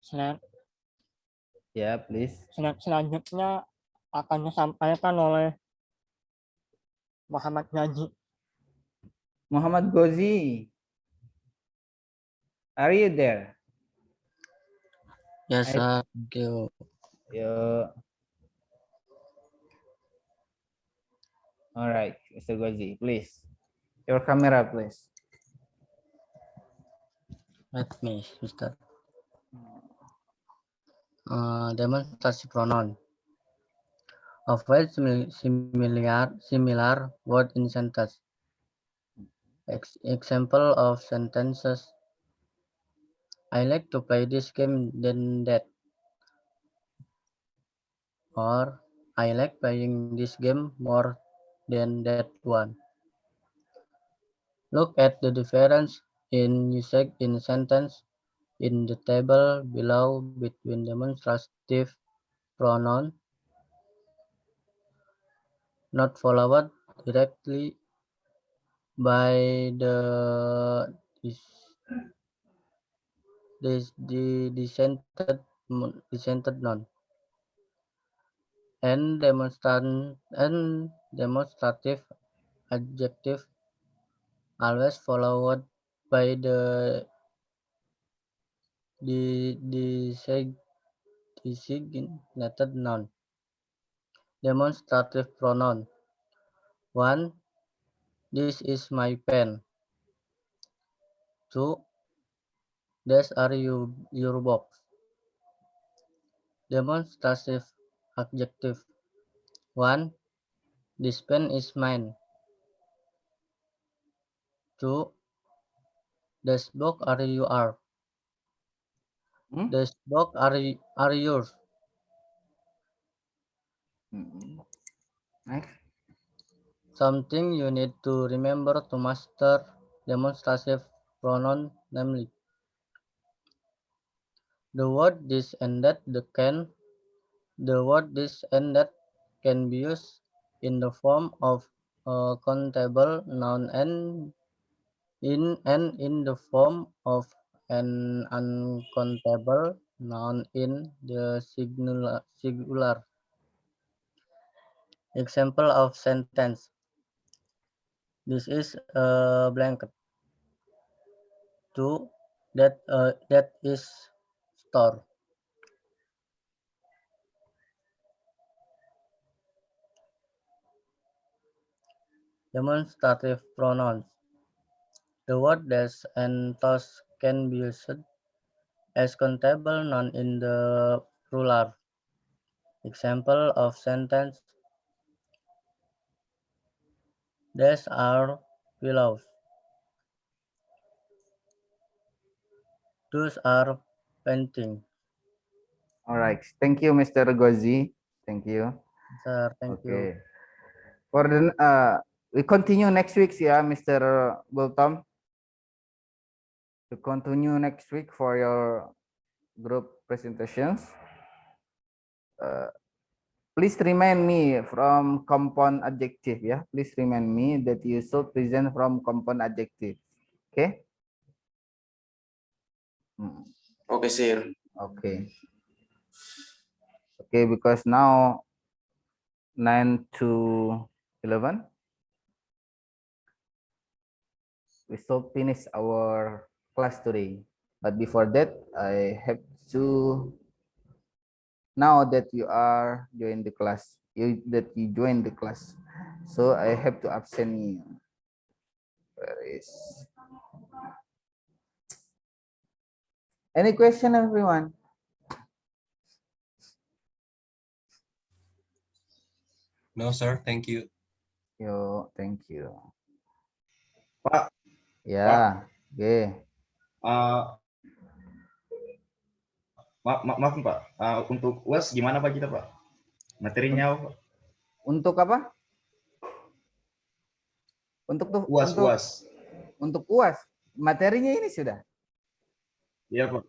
Slide. Ya, please. Selanjutnya akan disampaikan oleh Muhammad Gaji. Muhammad Gozi. Are you there? Yes, I- sir. Thank you. Yo. All right, Mr. Gozi, please. Your camera, please. Let me start. Demonstrasi pronoun. Avoid similar word in sentence. Example of sentences. I like to play this game than that. Or I like playing this game more than that one. Look at the difference in usage in sentence in the table below between demonstrative pronoun not followed directly by the dissented noun and demonstrative adjective always followed by the designated noun. Demonstrative pronoun. 1. This is my pen. 2. These are your box. Demonstrative adjective. 1. This pen is mine. 2. This book are yours. This book are yours. Next. Something you need to remember to master demonstrative pronoun, namely the word this and that the word this and that can be used in the form of a countable noun and in the form of an uncountable noun in the singular. Example of sentence. This is a blanket. 2. That is store. Demonstrative pronouns. The word das and thus can be used as countable noun in the plural. Example of sentence. These are pillows. Those are painting. All right. Thank you, Mr. Gozi. Thank you. Sir, thank you. Okay. For the we continue next week, yeah, Mr. Gultom. To continue next week for your group presentations. Please remind me from compound adjective, yeah. Please remind me that you should present from compound adjective. Okay. Okay, sir. Okay. Okay, because now 9 to 11, we should finish our class today. But before that, I have to, now that you are join the class, you join the class, so I have to absent you. Where is? Any question, everyone? No, sir. Thank you. Yo, thank you. Pak, Ya, oke. maaf Pak. Untuk UAS gimana Pak kita Pak? Materinya apa, Pak? Untuk apa? Untuk UAS. Untuk UAS, materinya ini sudah. Iya Pak.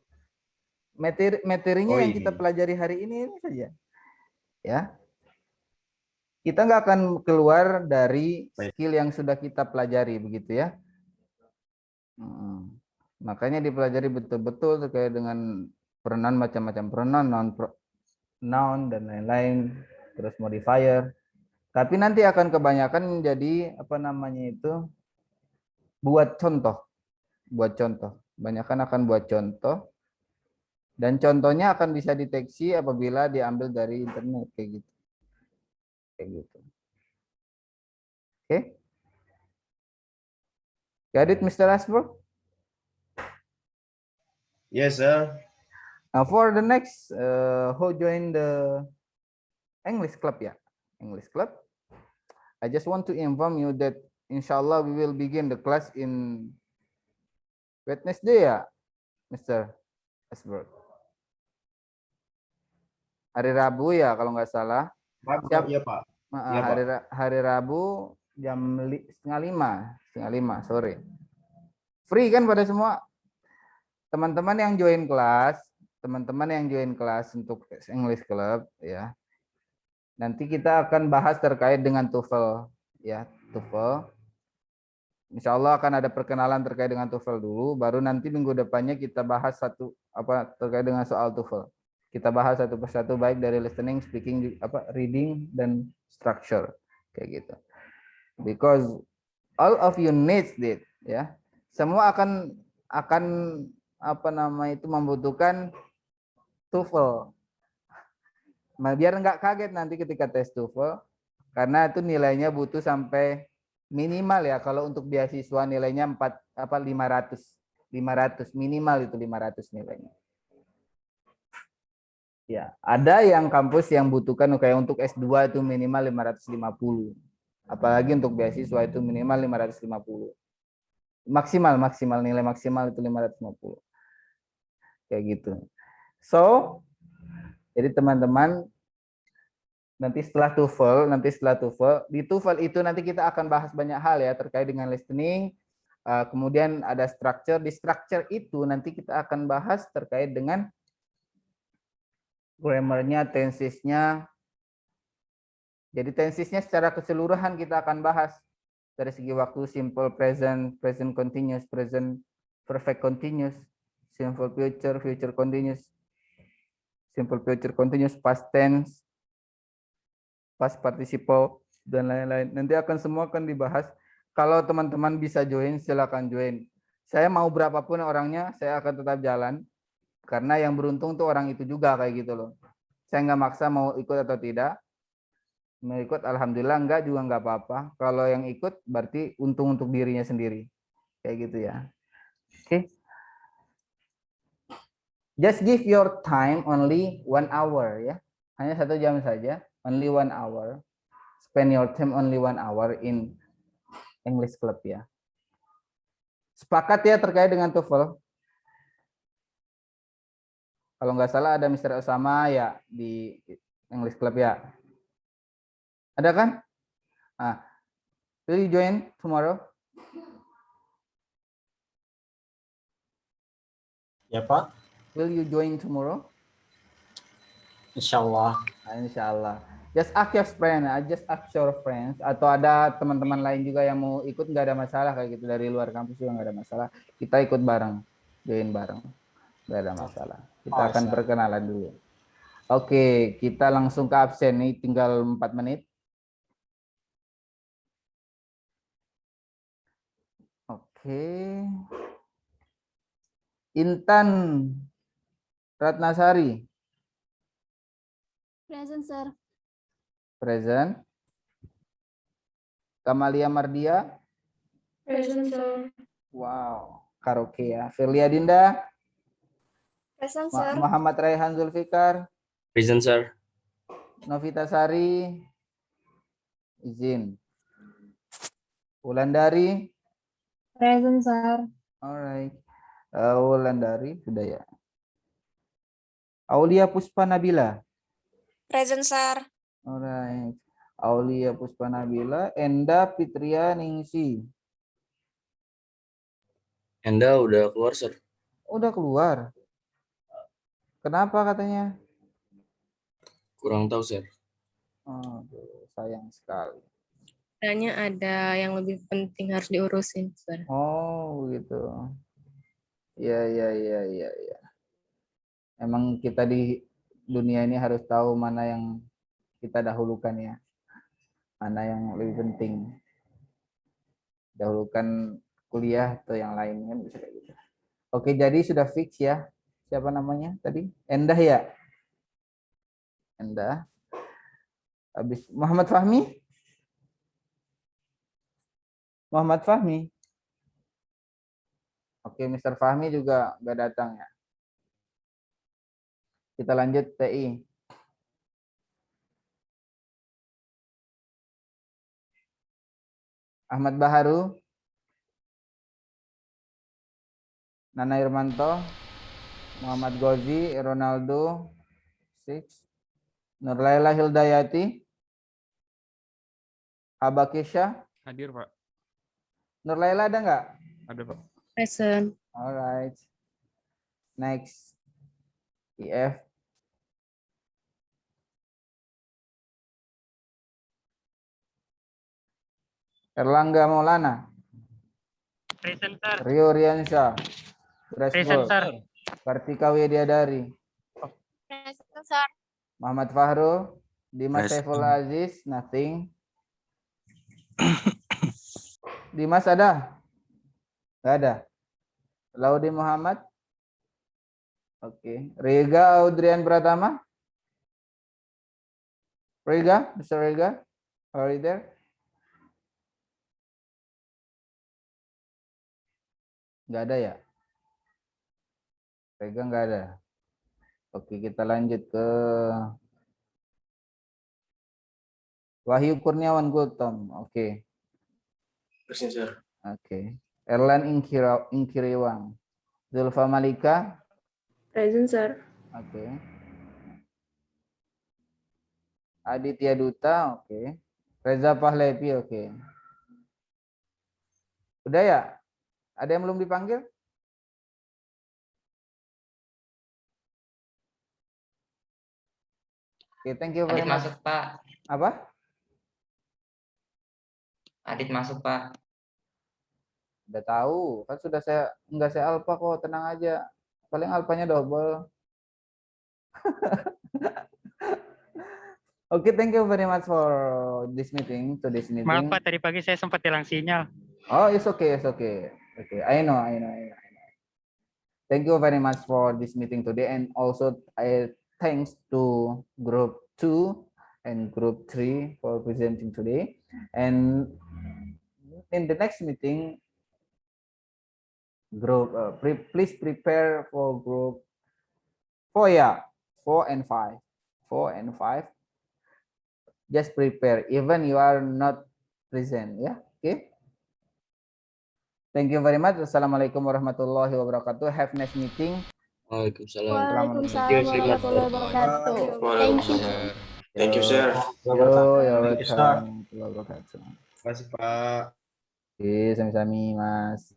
Materinya Oh, yang kita pelajari hari ini saja. Ya. Kita nggak akan keluar dari skill yang sudah kita pelajari, begitu ya. Makanya dipelajari betul-betul terkait dengan pronoun, macam-macam pronoun, noun dan lain-lain, terus modifier. Tapi nanti akan kebanyakan jadi apa namanya itu buat contoh, Kebanyakan akan buat contoh dan contohnya akan bisa deteksi apabila diambil dari internet kayak gitu. Oke? Got it, Mr. Asbro? Yes, sir. Now for the next, who join the English club ya? English club. I just want to inform you that inshallah we will begin the class in Wednesday ya, Mr. Asbro. Hari Rabu ya kalau nggak salah. Siap. Iya, Pak. Iya, Pak. Hari Rabu jam 4:30 sore. Free kan pada semua? Teman-teman yang join kelas untuk English Club ya. Nanti kita akan bahas terkait dengan TOEFL ya, TOEFL. Insya Allah akan ada perkenalan terkait dengan TOEFL dulu, baru nanti minggu depannya kita bahas terkait dengan soal TOEFL. Kita bahas satu persatu baik dari listening, speaking, reading dan structure kayak gitu. Because all of you needs it ya. Semua akan membutuhkan TOEFL. Biar nggak kaget nanti ketika tes TOEFL, karena itu nilainya butuh sampai minimal ya, kalau untuk beasiswa nilainya 500 minimal itu 500 nilainya. Ya, ada yang kampus yang butuhkan kayak untuk S2 itu minimal 550. Apalagi untuk beasiswa itu minimal 550. Maksimal nilai maksimal itu 550. Kayak gitu. So, jadi teman-teman nanti setelah TOEFL, di TOEFL itu nanti kita akan bahas banyak hal ya terkait dengan listening. Kemudian ada structure. Di structure itu nanti kita akan bahas terkait dengan grammarnya, tensesnya. Jadi tensesnya secara keseluruhan kita akan bahas dari segi waktu, simple present, present continuous, present perfect continuous, simple future, future continuous, simple future continuous, past tense, past participle, dan lain-lain. Nanti semua akan dibahas. Kalau teman-teman bisa join, silakan join. Saya mau berapapun orangnya, saya akan tetap jalan. Karena yang beruntung tuh orang itu juga kayak gitu loh. Saya nggak maksa mau ikut atau tidak. Mau ikut, alhamdulillah, enggak juga nggak apa-apa. Kalau yang ikut berarti untung untuk dirinya sendiri. Kayak gitu ya. Oke. Just give your time only 1 hour ya. Hanya 1 jam saja. Only 1 hour. Spend your time only 1 hour in English Club ya. Sepakat ya terkait dengan TOEFL? Kalau nggak salah ada Mr. Osama ya di English Club ya. Ada kan? Will you join tomorrow? Ya, Pak. Will you join tomorrow? Insyaallah. Insyaallah. Just ask your friends. Atau ada teman-teman lain juga yang mau ikut, nggak ada masalah kayak gitu, dari luar kampus juga nggak ada masalah. Kita ikut bareng, join bareng, nggak ada masalah. Kita akan perkenalan dulu. Oke, kita langsung ke absen nih, tinggal 4 menit. Oke. Intan Ratnasari. Present, sir. Present. Kamalia Mardia. Present, sir. Wow. Karaoke ya. Firlia Dinda. Present, sir. Muhammad Raihan Zulfikar. Present, sir. Novita Sari. Izin. Wulandari. Present, sir. Alright. Wulandari sudah ya. Aulia Puspa Nabila. Present, sir. Alright. Aulia Puspa Nabila. Enda Fitria Ningsi. Enda udah keluar, sir. Udah keluar. Kenapa katanya? Kurang tahu, sir. Aduh, sayang sekali. Kayaknya ada yang lebih penting harus diurusin, sir. Oh, gitu. Ya. Emang kita dunia ini harus tahu mana yang kita dahulukan ya. Mana yang lebih penting. Dahulukan kuliah atau yang lain kan bisa kayak gitu. Oke, jadi sudah fix ya. Siapa namanya tadi? Endah ya? Endah. Habis Muhammad Fahmi? Muhammad Fahmi? Oke, Mr. Fahmi juga nggak datang ya. Kita lanjut TI. Ahmad Baharu, Nana Irmanto, Muhammad Gozi, Ronaldo, 6, Nurlaila Hildayati, Habakisha. Hadir, Pak. Nurlaila ada nggak? Ada, Pak. Present. Alright. Next. IF. Erlangga Maulana. Present, sir. Rio Riansyah. Present, Graceful. sir. Kartika Widyadari. Present, sir. Muhammad Fahru. Dimas Present. Saiful Aziz. Nothing. Dimas ada? Nggak ada. Laudi Muhammad. Oke. Rega Audrian Pratama. Rega, Mr. Rega. How are you there? Nggak ada ya? Rega nggak ada. Oke, kita lanjut ke Wahyu Kurniawan Gultom. Oke. Present, sir. Oke. Erlan Inkiriwang. Zulfa Malika. Present, sir. Oke. Aditya Duta. Oke. Reza Pahlevi. Oke. Udah ya? Ada yang belum dipanggil? Oke, thank you very Adit much. masuk, Pak. Apa? Adit masuk, Pak. Udah tahu, kan sudah enggak saya alfa kok, tenang aja. Paling alfanya double. Oke, thank you very much for this meeting, Maaf, Pak, tadi pagi saya sempat hilang sinyal. Oh, it's okay, it's okay. Okay, I know. Thank you very much for this meeting today, and also thanks to group 2 and group 3 for presenting today. And in the next meeting, group please prepare for group 4 ya, 4 and 5. Just prepare, even you are not present ya. Okay. Thank you very much. Assalamualaikum warahmatullahi wabarakatuh. Have nice meeting. Waalaikumsalam. Waalaikumsalam warahmatullahi wabarakatuh. Thank you. Thank you, sir. Yo, you're Thank you, sir. welcome. Terima kasih, Pak. Oke, sami-sami Mas.